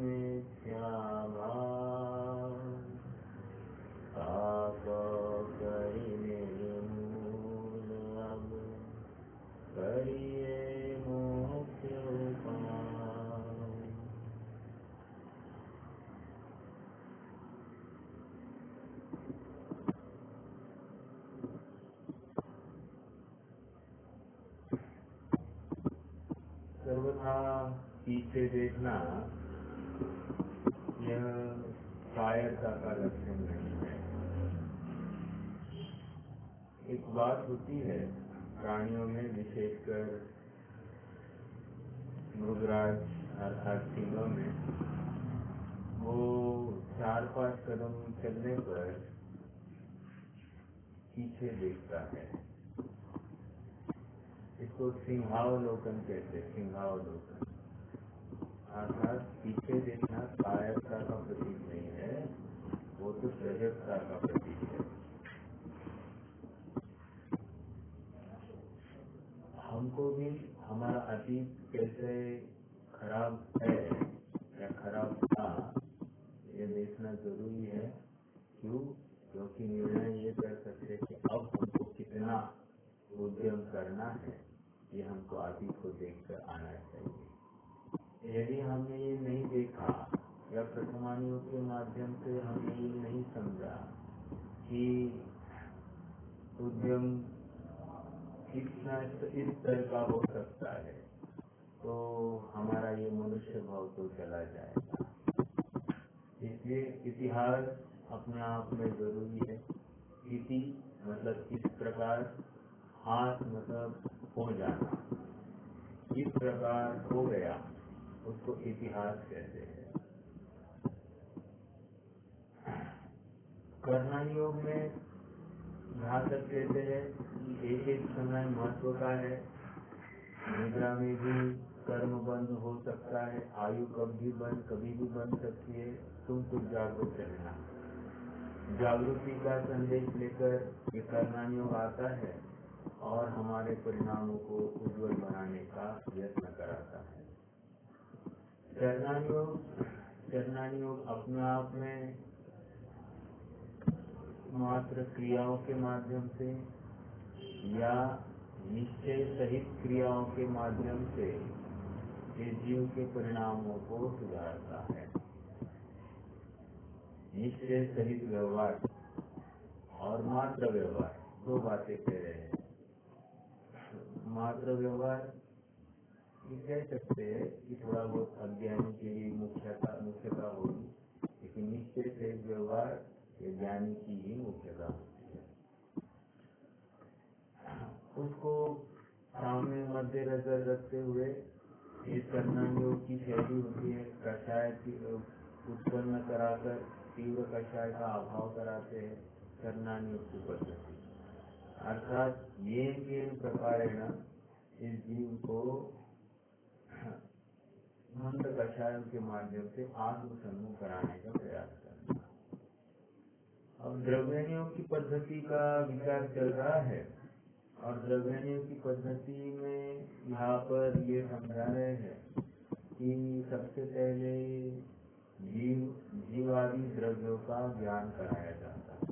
मिथ्याभाव पाप करि निर्मूल अब करिए मोक्ष उपाय। सर्वथा पीछे देखना यह कायरता का लक्षण नहीं है। एक बात होती है प्राणियों में, विशेषकर मृगराज अर्थात सिंहों में, वो 4-5 कदम चलने पर पीछे देखता है। इसको सिंहावलोकन कहते हैं। सिंहावलोकन अर्थात पीछे देखना कायरता का प्रतीक नहीं है, वो तो सजगता का प्रतीक है। हमको भी हमारा अतीत कैसे खराब है या खराब था ये देखना जरूरी है। क्यों? क्योंकि निर्णय ये कर सकते कि अब हमको कितना उद्यम करना है, ये हमको अतीत को देखकर आना चाहिए। यदि हमने ये नहीं देखा या प्रथमानियों के माध्यम से हमने ये नहीं समझा कि उद्यम कितना इस तरह का हो सकता है, तो हमारा ये मनुष्य भाव तो चला जाएगा। इसलिए इतिहास अपने आप में जरूरी है। इति मतलब इस प्रकार, हाथ मतलब हो जाना, इस प्रकार हो गया, उसको इतिहास कहते हैं। कर्म योग में यहाँ तक कहते हैं कि एक एक समय महत्व का है। निद्रा में भी कर्म बंद हो सकता है, आयु कभी भी बन सकती है। तुम कुछ जागरूक रहना। जागृति का संदेश लेकर ये कर्म योग आता है और हमारे परिणामों को उज्जवल बनाने का यत्न कराता है। चरणायोग अपने आप में मात्र क्रियाओं के माध्यम से या निश्चय सहित क्रियाओं के माध्यम से ये जीव के परिणामों को सुधारता है। निश्चय सहित व्यवहार और मात्र व्यवहार, दो बातें कह रहे हैं। मात्र व्यवहार ये कह सकते हैं कि थोड़ा बहुत अज्ञानी के लिए मुख्यता होगी, लेकिन निश्चय सहित व्यवहार ये ज्ञानी की ही मुख्यता होती है। उसको सामने मध्य नजर रखते हुए ये करना योग की शैली होती है। कषाय उत्पन्न कराकर तीव्र कषाय का अभाव कराते हैं करना योग की पद्धति। अर्थात ये प्रकारेण इस जीव को मंद कषायों के माध्यम से आत्मसन्मुख कराने का प्रयास करना। अब द्रव्यनियोग की पद्धति का विचार चल रहा है और द्रव्यनियोग की पद्धति में यहाँ पर ये समझा रहे हैं कि सबसे पहले जीवादि द्रव्यों का ज्ञान कराया जाता है।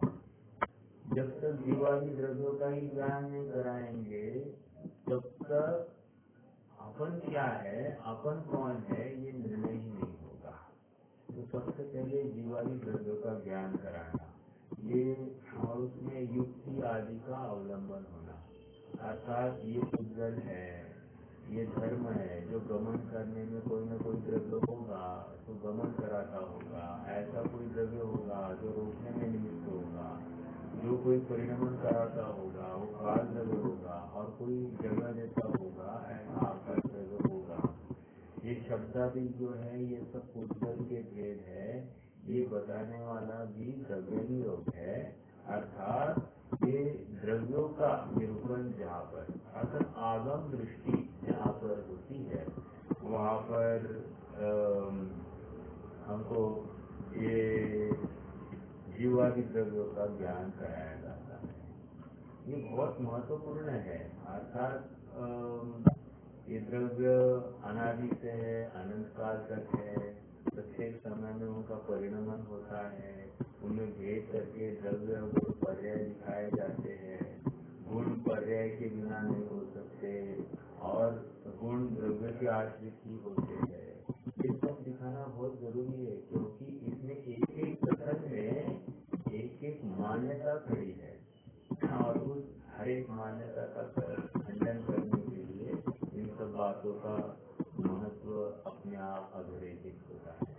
जब तक जीवादि द्रव्यों का ही ज्ञान नहीं कराएंगे तब तक अपन क्या है, अपन कौन है, ये निर्णय ही नहीं होगा। तो सबसे पहले जीवादि द्रव्यों का ज्ञान कराना ये, और उसमें युक्ति आदि का अवलंबन होना। अर्थात ये उज्जवल है, ये धर्म है, जो गमन करने में कोई न कोई द्रव्य होगा तो गमन कराता होगा। ऐसा कोई द्रव्य होगा जो रोकने में निमित्त होगा, जो कोई परिणमन कराता होगा वो काल द्रव्य होगा, और कोई जगह देता होगा ऐसा आकाश द्रव्य होगा। ये शब्दादि जो है ये सब उज्जवल के भेद है, ये बताने वाला भी द्रव्यनियोग है। अर्थात ये द्रव्यों का निरूपण जहाँ पर, अर्थात आगम दृष्टि जहाँ पर होती है वहाँ पर हमको ये जीवादि द्रव्यों का ज्ञान कराया जाता है। ये बहुत महत्वपूर्ण है। अर्थात ये द्रव्य अनादि से है, अनंत काल तक है, समय में उनका परिणमन होता है, उन्हें भेद करके द्रव्य गुण पर्याय दिखाए जाते हैं। गुण पर्याय के बिना नहीं हो सकते और गुण द्रव्य के आश्रित ही होते हैं। ये सब दिखाना बहुत जरूरी है, क्योंकि इसमें एक एक कथन में एक एक मान्यता खड़ी है और उस हर एक मान्यता का खंडन करने के लिए इन सब बातों का महत्व अपने आप अधोरेखित होता है।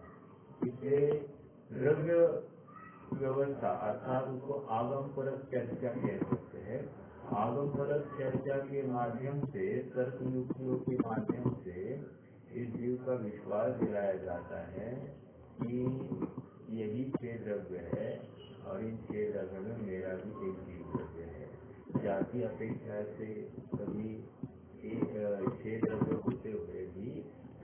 इसलिए द्रव्य व्यवस्था अर्थात उसको आगम परक चर्चा कह सकते हैं। आगम परक चर्चा के माध्यम से, तर्क युक्तियों के माध्यम से इस जीव का विश्वास दिलाया जाता है कि यही 6 द्रव्य है और इन 6 द्रव्य में मेरा भी एक जीव द्रव्य है। जाति अपेक्षा से कभी 6 द्रव्य होते हुए भी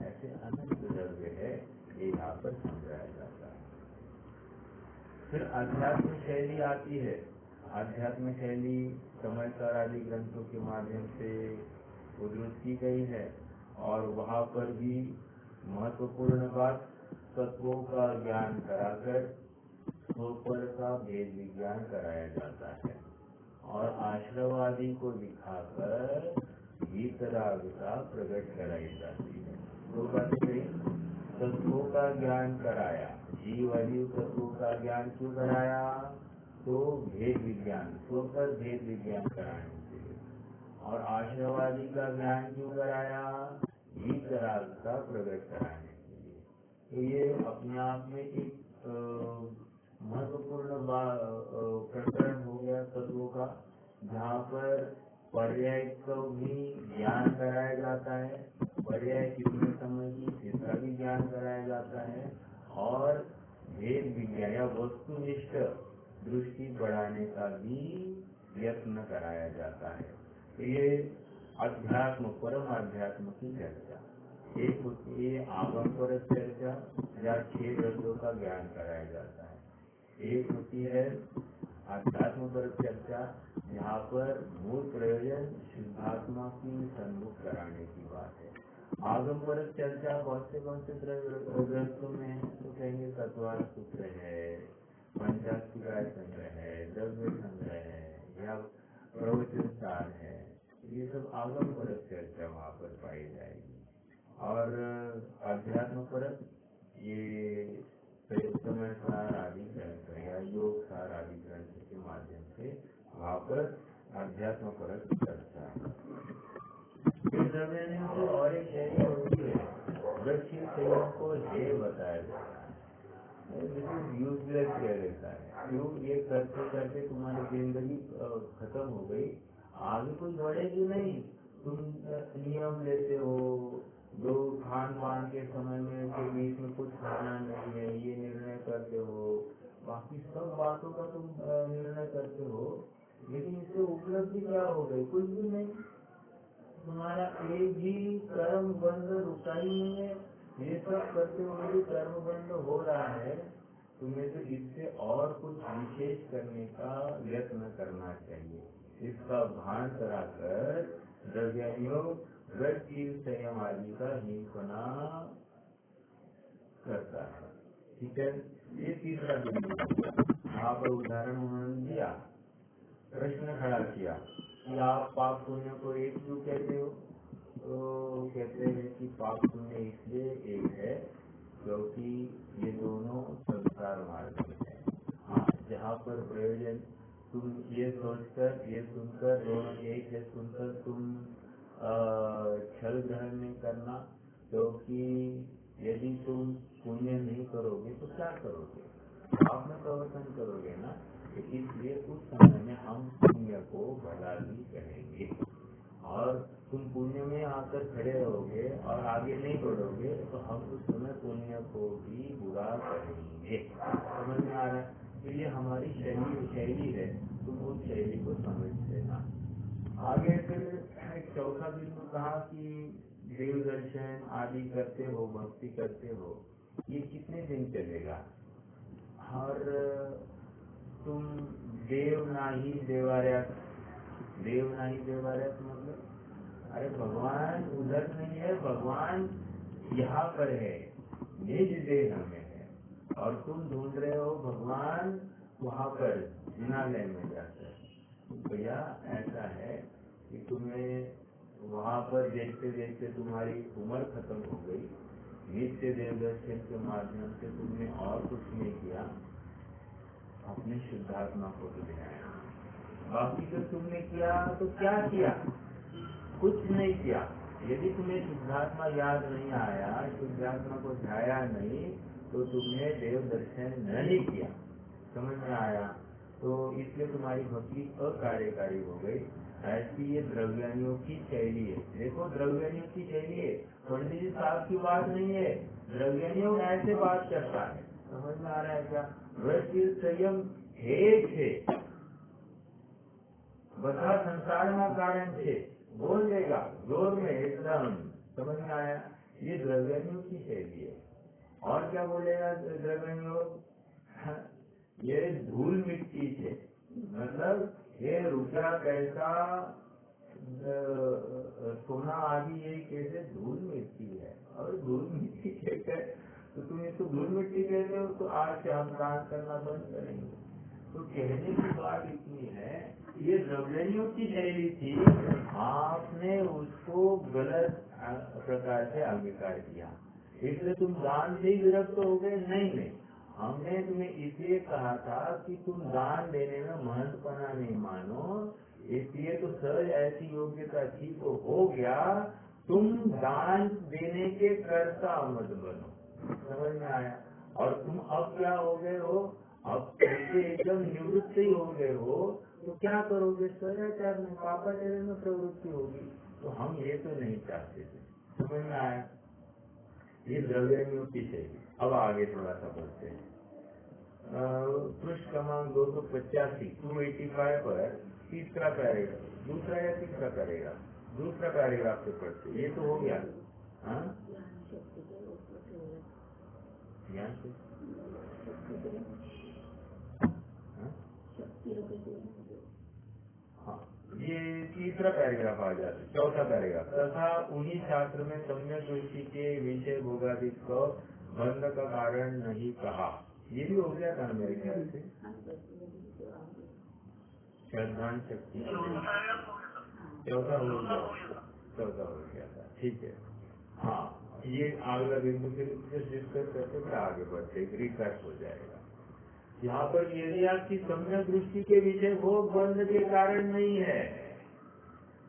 ऐसे अनंत द्रव्य है, ये यहाँ पर समझाया जाता है। फिर अध्यात्म शैली आती है। अध्यात्म शैली समयकार आदि ग्रंथों के माध्यम से उद्धृत की गई है और वहाँ पर भी महत्वपूर्ण बात तत्वों का ज्ञान कराकर स्वपर का भेद विज्ञान कराया जाता है और आश्रवादी को दिखाकर वीतरागता प्रकट कराई जाती है। तो बातें तत्वों का ज्ञान कराया, जीव अजीव तत्वों का ज्ञान क्यों कराया? तो भेद विज्ञान, स्वपर भेद विज्ञान कराने के लिए। और आश्रवादी का ज्ञान क्यों कराया? वीतरागता प्रकट कराने के लिए। तो ये अपने आप में एक महत्वपूर्ण प्रकरण हो गया तत्वों का, जहाँ पर पर्याय को भी ज्ञान कराया जाता है, पर्याय कितने समय की इसका भी ज्ञान कराया जाता है और भेद विज्ञान या वस्तुनिष्ठ दृष्टि बढ़ाने का भी यत्न कराया जाता है। तो ये अध्यात्म परम अध्यात्म की चर्चा एक होती है, आगम पर चर्चा जहाँ 6 द्रव्यों का ज्ञान कराया जाता है। एक होती है अध्यात्म पर चर्चा, यहाँ पर मूल प्रयोजन शुद्धात्मा की सन्मुख कराने की बात है। आगम पर चर्चा कौन से ग्रंथों में है? तो कहेंगे तत्वार सूत्र है, पंचास्तिकाय संग्रह है, द्रव्य संग्रह है या प्रवचन सार है। ये सब आगम पर चर्चा वहाँ पर पाई जाएगी। और अध्यात्म परक ये समय सार आदि ग्रंथ या योग सार आदि ग्रंथ के माध्यम से वहाँ पर अध्यात्म परक चर्चा है। फिर और एक शैली होती है, वृक्षी संयम को हे बताया जाता है, बिल्कुल यूजलेस कह देता है। क्यों? ये करते करते तुम्हारी जिंदगी खत्म हो गई, आगे कुछ बढ़ेगी नहीं। तुम नियम लेते हो, जो खान पान के समय में के बीच में कुछ खाना नहीं है ये निर्णय करते हो, बाकी सब बातों का तुम निर्णय करते हो, लेकिन इससे उपलब्धि क्या हो गई? कुछ भी नहीं। तुम्हारा एक भी कर्म बंध रुका ही नहीं है। ये सब करते हुए भी कर्म बंध हो रहा है, तुम्हें तो इससे और कुछ विशेष करने का यत्न करना चाहिए। इसका भान कराकर द्रव्ययोग संयम आदि का हीनपना करता है। ठीक है, ये तीसरा बिंदु। यहाँ पर उदाहरण उन्होंने दिया, प्रश्न खड़ा किया कि आप पाप पुण्य को एक क्यों कहते हो? तो कहते हैं कि पाप पुण्य इसलिए एक है क्योंकि ये दोनों संसार मार्ग में है। हाँ, जहाँ पर प्रयोजन तुम ये सोचकर ये सुनकर दोनों एक है सुनकर तुम छल ग्रहण नहीं करना, क्योंकि यदि तुम पुण्य नहीं करोगे तो क्या करोगे? आप में प्रवर्तन करोगे ना। तो इसलिए उस समय में हम पुण्य को भला भी कहेंगे और तुम पुण्य में आकर खड़े रहोगे और आगे नहीं बढ़ोगे तो हम उस समय पुण्य को भी बुरा कहेंगे। समझ में आ रहा है? तो ये हमारी शैली है, तुम उस शैली को समझ लेना। आगे फिर एक चौथा बिंदु कहा कि देव दर्शन आदि करते हो, भक्ति करते हो, ये कितने दिन चलेगा? और तुम देव नाही देवार्यात मतलब अरे भगवान उधर नहीं है, भगवान यहाँ पर है, निज देह में है। और तुम ढूंढ रहे हो भगवान वहाँ पर जिनालय में जाकर। भैया ऐसा है कि तुम्हें वहाँ पर देखते देखते तुम्हारी उम्र खत्म हो गई, नित्य देव दर्शन के माध्यम से तुमने और कुछ नहीं किया, अपने शुद्धात्मा को भी ले आया। बाकी जो तुमने किया तो क्या किया? कुछ नहीं किया। यदि तुम्हें शुद्धात्मा याद नहीं आया, शुद्धात्मा को ध्याया नहीं, तो तुमने देव दर्शन नहीं किया। समझ में आया? तो इसलिए तुम्हारी भक्ति अकार्यकारी हो गई। ऐसी ये द्रव्यानियों की शैली है। देखो, द्रव्यानियों की शैली है, पंडित जी साहब की बात नहीं है। द्रव्यानियों ऐसे बात करता है। समझ में आ रहा है क्या? वृत्ति संयम है બધા સંસારમાં કારણ છે, बोल देगा जोर में एकदम। समझ में आया? ये द्रव्यानियों की शैली है। और क्या बोलेगा द्रव्यानियों? ये धूल मिट्टी है, मतलब ये रुपया पैसा सोना आदि ये कैसे धूल मिट्टी है। और धूल मिट्टी कहते हैं तो तुम इसको धूल मिट्टी कहते हो, तो आज से हम दान करना बंद करेंगे। तो कहने की बात इतनी है, ये द्रव्यानियों की शैली थी, आपने उसको गलत प्रकार से अंगीकार किया, इसलिए तुम दान से ही विरक्त हो गए। नहीं, हमने तुम्हें इसलिए कहा था कि तुम दान देने में महत्वपना नहीं मानो, इसलिए तो सर ऐसी योग्यता थी तो हो गया। तुम दान देने के कर्ता मत बनो। समझ में आया? और तुम अब क्या हो गए हो? अब कैसे एकदम निवृत्त ही हो गए हो, तो क्या करोगे? सदाचार में पापाचार में प्रवृत्ति होगी। तो हम ये तो नहीं चाहते थे। समझ में आया? ये द्रव्यानियों की शैली। अब आगे थोड़ा सा बढ़ते हैं। पृष्ठ क्रमांक 285 285 पर तीसरा पैराग्राफ, दूसरा या तीसरा पैराग्राफ, दूसरा पैराग्राफ से पढ़ते। ये तो हो गया। हाँ, ध्यान से। हाँ, ये तीसरा पैराग्राफ आ जाता है। चौथा पैराग्राफ, तथा उन्हीं शास्त्र में सम्यक दृष्टि के विषय भोगादिक को बंध का कारण नहीं कहा। ये भी हो गया था मेरे ख्याल से। श्रद्धान शक्ति चौथा हो गया था। ठीक है। हाँ, ये अगला बिंदु फिर डिस्कस करते फिर आगे बढ़ते, रिकैप हो जाएगा। यहाँ पर यदि आपकी सम्यक दृष्टि के विषय भोग बंध के कारण नहीं है,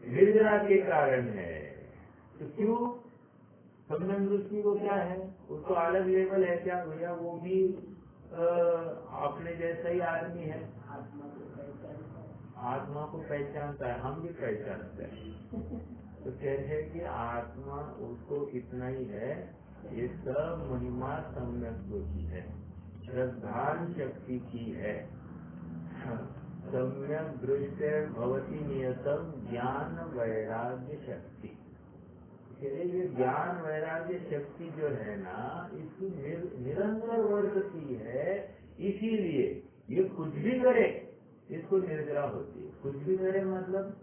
निर्जरा के कारण है। तो क्यों? सम्यक दृष्टि को क्या है? उसको अलग लेवल है क्या भैया? वो भी अपने जैसा ही आदमी है, आत्मा को पहचानता है, हम भी पहचानते हैं। तो कहते हैं कि आत्मा उसको इतना ही है। ये सब महिमा सम्यक की है, श्रद्धान शक्ति की है। सम्यक दृष्टि भवती नियतम ज्ञान वैराग्य शक्ति। ये ज्ञान वैराग्य शक्ति जो है ना, इसकी निरंतर वर्तती है। इसीलिए ये कुछ भी करे इसको निर्जरा होती है। कुछ भी करे मतलब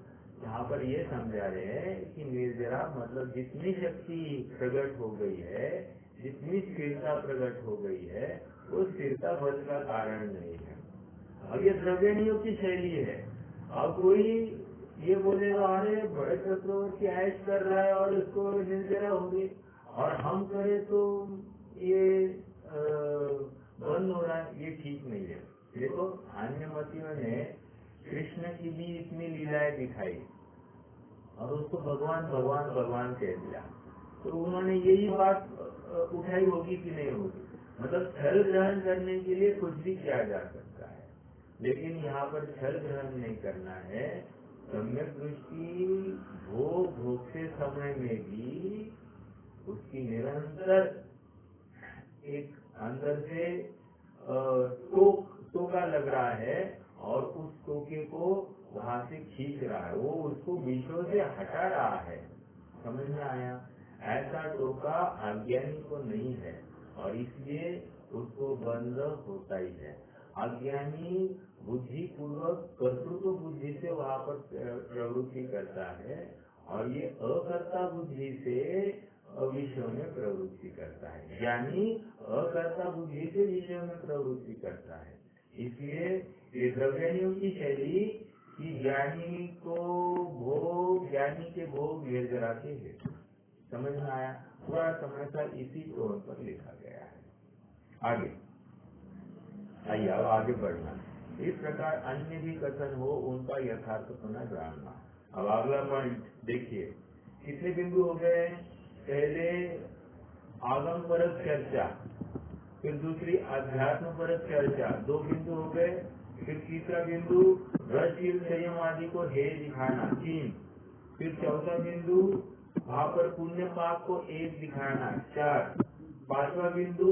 यहाँ पर ये समझा रहे हैं कि निर्जरा मतलब जितनी शक्ति प्रकट हो गई है, जितनी स्थिरता प्रकट हो गई है, वो स्थिरता बल का कारण नहीं है। अब ये द्रव्यानियों की शैली है। अब कोई ये बोलेगा अरे बड़े चक्रवर्ती ऐश कर रहा है और इसको निर्जरा होगी, और हम करें तो ये बंद हो रहा है। ये ठीक नहीं है। देखो, अन्य मतियों ने कृष्ण की भी इतनी लीलाएं दिखाई और उसको भगवान भगवान भगवान कह दिया, तो उन्होंने यही बात उठाई होगी कि नहीं होगी? मतलब छल ग्रहण करने के लिए कुछ भी किया जा सकता है, लेकिन यहाँ पर छल ग्रहण नहीं करना है। सम्यक दृष्टि भोग भोगते समय में भी उसकी निरंतर एक अंदर से टोका लग रहा है और उस टोके को वहां से खींच रहा है, वो उसको विषयों से हटा रहा है। समझ में आया? ऐसा टोका अज्ञानी को नहीं है और इसलिए उसको बंद होता ही है। अज्ञानी बुद्धि पूर्वक कर्तृत्व बुद्धि से वहां पर प्रवृत्ति करता है और ये अकर्ता बुद्धि से विषयों में प्रवृत्ति करता है। ज्ञानी अकर्ता बुद्धि से विषयों में प्रवृत्ति करता है। इसलिए ये द्रव्यानियों की शैली कि ज्ञानी को भोग, ज्ञानी के भोग निर्जराते हैं। समझ में आया? पूरा समस्या इसी टोन पर लिखा गया है। आगे आइए, अब आगे बढ़ना। इस प्रकार अन्य भी कथन हो, उनका यथार्थपना जानना। अब अगला पॉइंट देखिए, कितने बिंदु हो गए? पहले आगम परक चर्चा, फिर दूसरी अध्यात्म परक चर्चा, 2 बिंदु हो गए। फिर तीसरा बिंदु रसशील संयम आदि को हे दिखाना, 3। फिर चौथा बिंदु वहां पर पुण्य पाप को 1 दिखाना, 4। 5वां बिंदु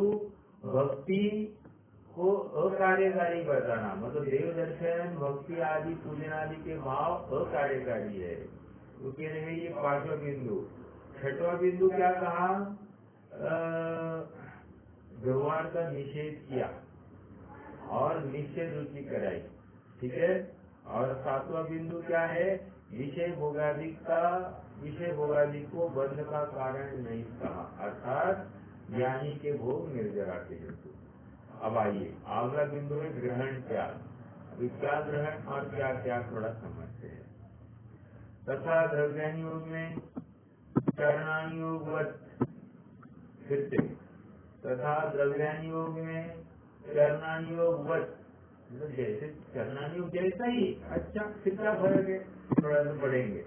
भक्ति को अकार्यकारी बताना, मतलब देव दर्शन, भक्ति आदि, पूजन आदि के भाव अकार्यकारी है, तो कह रहे हैं ये 5वां बिंदु। 6वां बिंदु क्या कहा? व्यवहार का निषेध किया और निश्चय रुचि कराई, ठीक है। और 7वां बिंदु क्या है? विषय भोगादिक को बंध का कारण नहीं कहा, अर्थात ज्ञानी के भोग निर्जरा के हेतु। अब आइए, अगला बिंदु है ग्रहण त्याग। अभी क्या ग्रहण और क्या त्याग थोड़ा समझते हैं। तथा द्रव्यानि योग में चरणानि योगवत, फिर से तथा द्रव्यानि योग में चरणानि योगवत, मतलब जैसे चरणानि योग जैसा ही। अच्छा, फिर क्या फर्क है? थोड़ा सा पढ़ेंगे।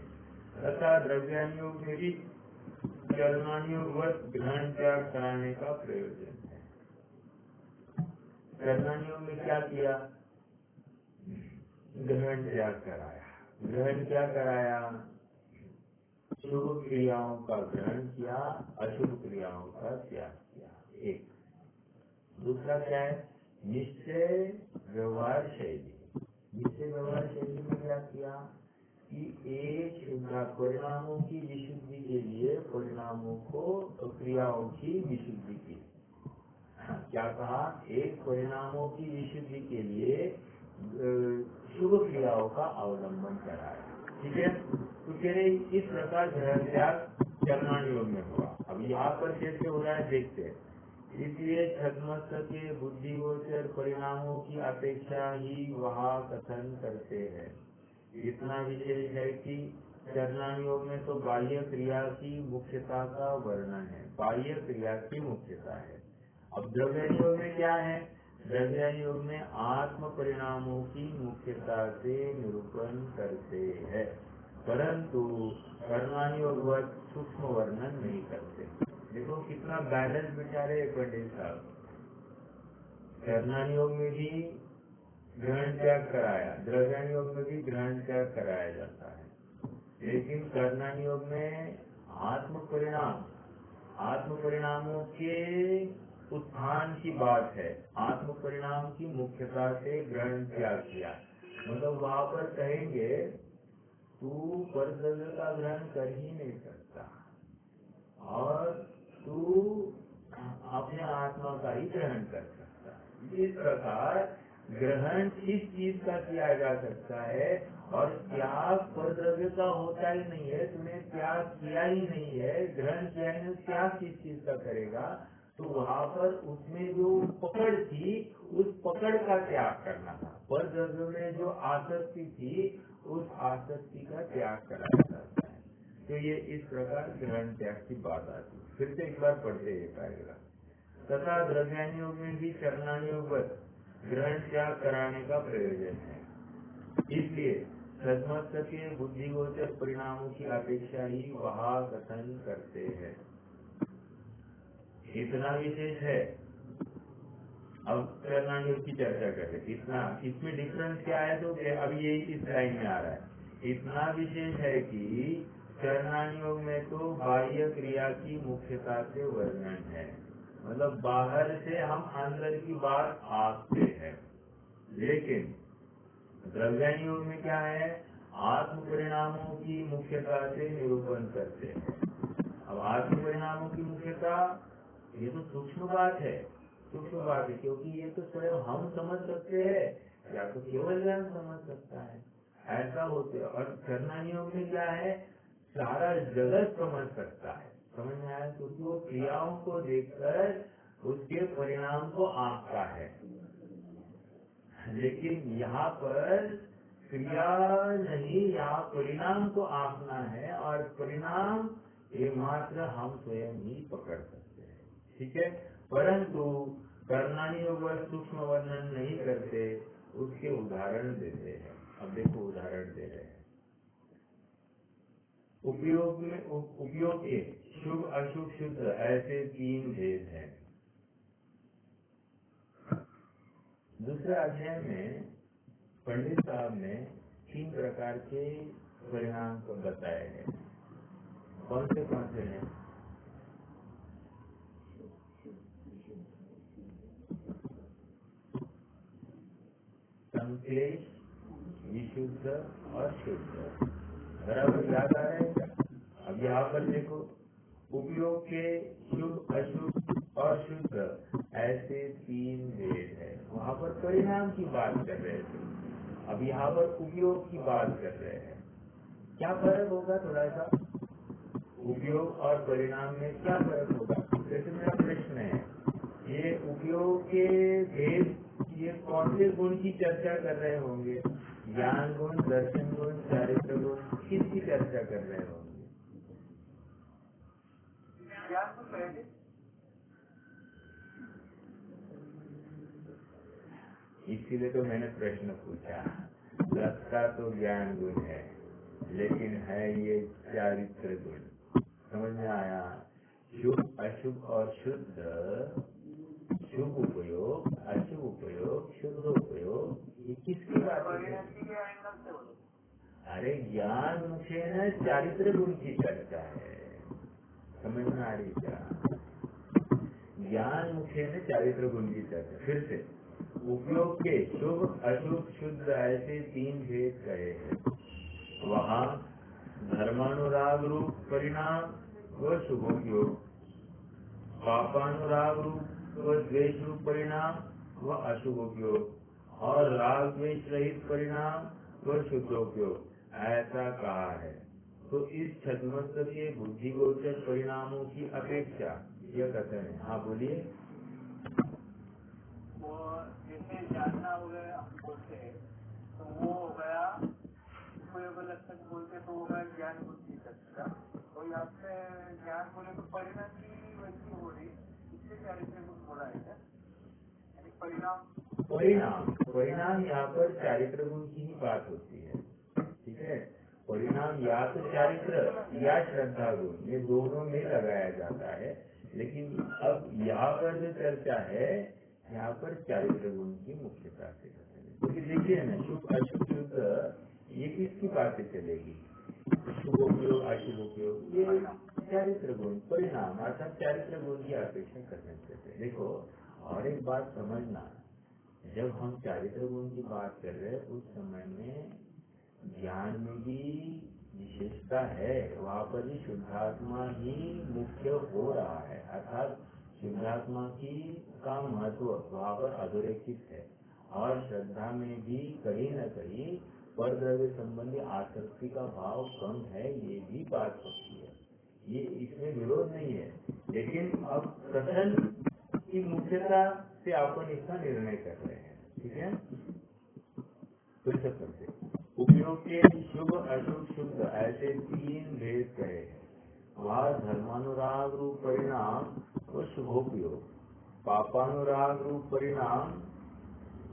तथा द्रव्यानि योग में भी चरणानि योगवत ग्रहण त्याग कराने का प्रयोजन है। चरणानि योग में क्या किया? ग्रहण त्याग कराया। ग्रहण क्या कराया? शुभ क्रियाओं का ग्रहण किया, अशुभ क्रियाओं का त्याग किया, एक। दूसरा क्या है? निश्चय व्यवहार शैली। निश्चय व्यवहार शैली में क्या किया कि एक परिणामों की विशुद्धि के लिए परिणामों को, क्रियाओं की विशुद्धि की। क्या कहा? एक परिणामों की विशुद्धि के लिए शुभ क्रियाओं का अवलंबन कराया, ठीक है। तो कह रहे इस प्रकार ग्रहण त्याग चरणानि योग में हुआ। अब यहाँ पर कैसे हो रहा है देखते हैं। इसलिए छद्मस्थ के बुद्धिगोचर परिणामों की अपेक्षा ही वहाँ कथन करते हैं। इतना विशेष है कि चरणानि योग में तो बाह्य क्रिया की मुख्यता का वर्णन है, बाह्य क्रिया की मुख्यता है। अब द्रव्यानि योग में क्या है? द्रव्यानि योग में आत्म परिणामों की मुख्यता से निरूपण करते हैं, परंतु कर्मानि योग सूक्ष्म वर्णन नहीं करते। देखो कितना बैलेंस बिठा रहे पंडित साहब। कर्णानि योग में भी ग्रहण त्याग कराया, द्रव्यानि योग में भी ग्रहण त्याग कराया जाता है, लेकिन कर्णानि योग में आत्म परिणामों के उत्थान की बात है। आत्म परिणाम की मुख्यता से ग्रहण त्याग किया, मतलब वहां पर कहेंगे तू परद्रव्य का ग्रहण कर ही नहीं सकता और तू अपने आत्मा का ही ग्रहण कर सकता है। इस प्रकार ग्रहण किस चीज का किया जा सकता है और त्याग परद्रव्य का होता ही नहीं है। तूने त्याग किया ही नहीं है, ग्रहण किया ही नहीं, त्याग किस चीज का करेगा? तो वहाँ पर उसमें जो पकड़ थी, उस पकड़ का त्याग करना था। परद्रव्य में जो आसक्ति थी, उस आसक्ति का त्याग कराया जाता है। तो ये इस प्रकार ग्रहण त्याग की बात आती है। फिर से एक बार पढ़ते हैं पैराग्राफ। तथा द्रव्यानि योग में भी चरणानि योगवत ग्रहण त्याग कराने का प्रयोजन है। इसलिए सदमस्त के बुद्धिगोचर परिणामों की अपेक्षा ही वहाँ कथन करते हैं। इतना विशेष है। अब चरणानि योग की चर्चा करते, इतना इसमें डिफरेंस क्या है? तो अभी यही इस लाइन में आ रहा है। इतना विशेष है कि चरणानि योग में तो बाह्य क्रिया की मुख्यता से वर्णन है, मतलब बाहर से हम अंदर की बात आते हैं, लेकिन द्रव्यानि योग में क्या है? आत्म परिणामों की मुख्यता से निरूपण करते हैं। अब आत्म परिणामों की मुख्यता ये तो सूक्ष्म बात है, क्योंकि ये तो स्वयं हम समझ सकते हैं या तो केवल ज्ञान समझ सकता है, ऐसा होते। और चरणानि योग में क्या है? सारा जगत समझ सकता है, समझ में आया? क्योंकि वो क्रियाओं को देखकर उसके परिणाम को आंकता है, लेकिन यहाँ पर क्रिया नहीं, यहाँ परिणाम को आंकना है, और परिणाम ये मात्र हम स्वयं ही पकड़ सकते हैं। ठीक है, परंतु करणानी व सूक्ष्म वर्णन नहीं करते, उसके उदाहरण देते हैं। अब देखो उदाहरण दे रहे हैं। उपयोग में उपयोग के शुभ अशुभ शुद्ध ऐसे 3 भेद हैं। दूसरे अध्याय में पंडित साहब ने 3 प्रकार के परिणाम को बताए हैं। कौन से हैं? संक्लेश, विशुद्ध और शुद्ध। बराबर याद आ रहा है क्या? अब यहाँ पर देखो, उपयोग के शुभ अशुभ और शुद्ध ऐसे 3 भेद है। वहाँ पर परिणाम की बात कर रहे थे, अब यहाँ पर उपयोग की बात कर रहे हैं। क्या फर्क होगा? थोड़ा सा उपयोग और परिणाम में क्या फर्क होगा? जैसे मेरा प्रश्न है, ये उपयोग के भेद, ये कौन से गुण की चर्चा कर रहे होंगे? ज्ञान गुण, दर्शन गुण, चारित्र गुण, किसकी चर्चा कर रहे होंगे? ज्ञान गुण पहले। इसीलिए तो मैंने प्रश्न पूछा। लगता तो ज्ञान गुण है, लेकिन है ये चारित्र गुण। समझ में आया? शुभ अशुभ और शुद्ध, शुभ उपयोग, अशुभ उपयोग, शुद्ध उपयोग, ये किसकी बात है? अरे ज्ञान मुखे न चारित्र गुण की चर्चा है। समझ में आ रही क्या? ज्ञान मुखे न चारित्र गुण की चर्चा। फिर से, उपयोग के शुभ अशुभ शुद्ध ऐसे 3 भेद कहे हैं। वहाँ धर्मानुराग रूप परिणाम व शुभोपयोग, पापानुराग रूप व द्वेष रूप परिणाम व अशुभोपयोग, और राग द्वेष रहित परिणाम व शुद्धोपयोग ऐसा कहा है। तो इस छद्मस्त्र के बुद्धिगोचर परिणामों की अपेक्षा यह कथन है। हाँ बोलिए। वो जैसे जानना हो गया हम बोलते हैं, तो वो हो गया उपयोग लक्षण बोलते, तो होगा ज्ञान बुद्धि चर्चा। तो यहाँ पे ज्ञान बोले तो परिणाम की वृद्धि हो रही, इससे चारित्र गुण बोला है क्या? परिणाम यहाँ पर चारित्र गुण की ही बात होती है। ठीक है, परिणाम या तो चारित्र या श्रद्धा गुण, ये दोनों में लगाया जाता है। लेकिन अब यहाँ पर जो चर्चा है, यहाँ पर चारित्र गुण की मुख्यता से करते हैं। क्योंकि देखिए ना, शुभ अशुभ शुद्ध ये किसकी बातें चलेगी? शुभ उपयोग अशुभ उपयोग, ये चारित्र गुण परिणाम अर्थात चारित्र गुण की अपेक्षा करने से। देखो और एक बात समझना, जब हम चारित्र गुण की बात कर रहे हैं, उस समय में ज्ञान में भी विशेषता है। वहाँ पर भी शुद्धात्मा ही मुख्य हो रहा है, अर्थात शुद्धात्मा की का महत्व वहाँ पर अधोरेखित है। और श्रद्धा में भी कहीं न कहीं पर द्रव्य संबंधी आसक्ति का भाव कम है, ये भी बात होती है। ये इसमें विरोध नहीं है, लेकिन अब कथन की मुख्यता से अपन इसका निर्णय कर रहे हैं। ठीक है, फिर से करते उपयोग के शुभ अशुभ शुद्ध ऐसे 3 भेद कहे हैं। वह धर्मानुराग रूप परिणाम व शुभोपयोग, पापानुराग रूप परिणाम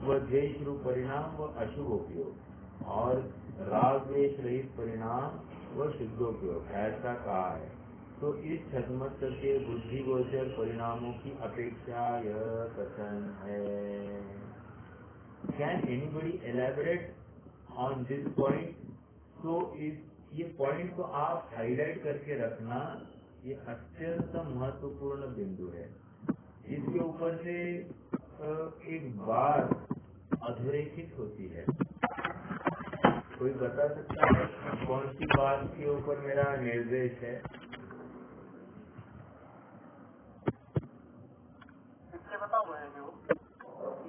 व द्वेष रूप परिणाम व अशुभोपयोग, और राग द्वेष रहित परिणाम व शुद्धोपयोग ऐसा कहा है। तो इस छद्मस्त्र के बुद्धिगोचर परिणामों की अपेक्षा यह कथन है। Can anybody elaborate on this point? तो ये पॉइंट को आप हाईलाइट करके रखना, ये अत्यंत महत्वपूर्ण बिंदु है। इसके ऊपर से एक बात अधोरेखित होती है। कोई बता सकता है कौन सी बात के ऊपर मेरा निर्देश है?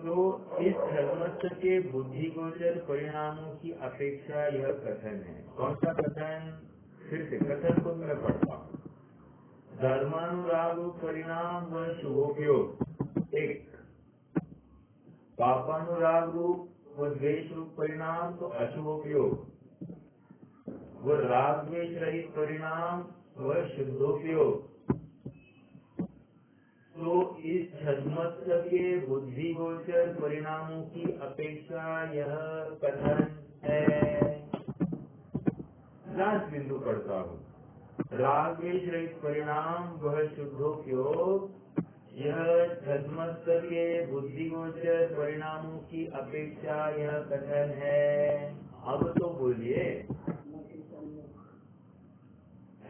तो इस छद्मस्त्र के बुद्धिगोचर परिणामों की अपेक्षा यह कथन है। कौन सा कथन? फिर से कथन को मैं पढ़ता हूँ। धर्मानुराग रूप परिणाम व शुभोपयोग एक, पापानुराग रूप व द्वेष रूप परिणाम तो अशुभोपयोग, व राग द्वेष रहित परिणाम व शुद्धोपयोग। तो इस छद्मस्त्र के बुद्धि गोचर परिणामों की अपेक्षा यह कथन है। लास्ट बिंदु पढ़ता हूँ। राग द्वेष रहित परिणाम वह शुद्धोपयोग, यह छद्मस्त्र के बुद्धि गोचर परिणामों की अपेक्षा यह कथन है। अब तो बोलिए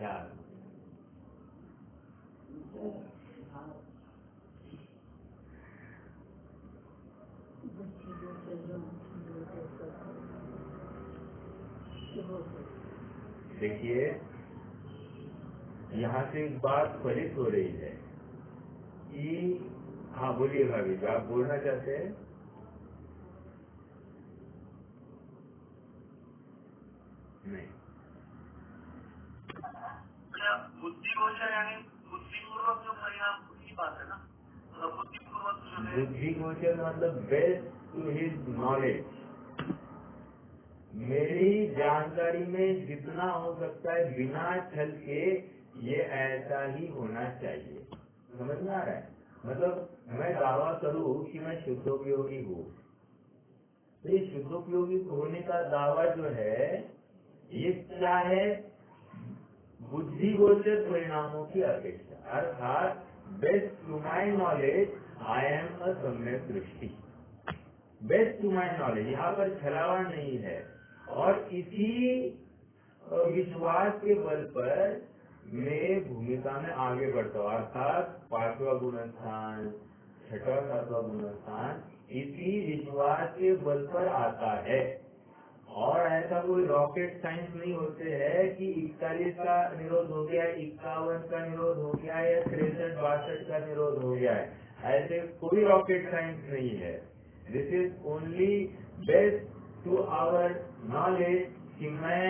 यार। देखिए, यहाँ से एक बात फलित हो रही है कि हाँ बोलिए भाभी, आप बोलना चाहते हैं? नहीं, बुद्धि गोचर यानी बुद्धिपूर्वक जो परिणाम की बात है ना, मतलब बुद्धिपूर्वक जो है, बुद्धि गोचर मतलब बेस्ट टू हिज नॉलेज। मेरी जानकारी में जितना हो सकता है बिना छल के ये ऐसा ही होना चाहिए। समझ में आ रहा है? मतलब मैं दावा करूं कि मैं शुद्धोपयोगी हूँ, तो ये शुद्धोपयोगी होने का दावा जो है ये क्या है? बुद्धि गोचर परिणामों की अपेक्षा, अर्थात best to my knowledge I am a सम्यक दृष्टि। बेस्ट टू माई नॉलेज, यहाँ पर छलावा नहीं है। और इसी विश्वास के बल पर मैं भूमिका में आगे बढ़ता हूँ, अर्थात 5वां गुणस्थान, 6वां 7वां गुणस्थान इसी विश्वास के बल पर आता है। और ऐसा कोई रॉकेट साइंस नहीं होते हैं कि 41 का निरोध हो गया, 51 का निरोध हो गया या 63 62 का निरोध हो गया है। ऐसे कोई रॉकेट साइंस नहीं है। This is only best to our knowledge कि मैं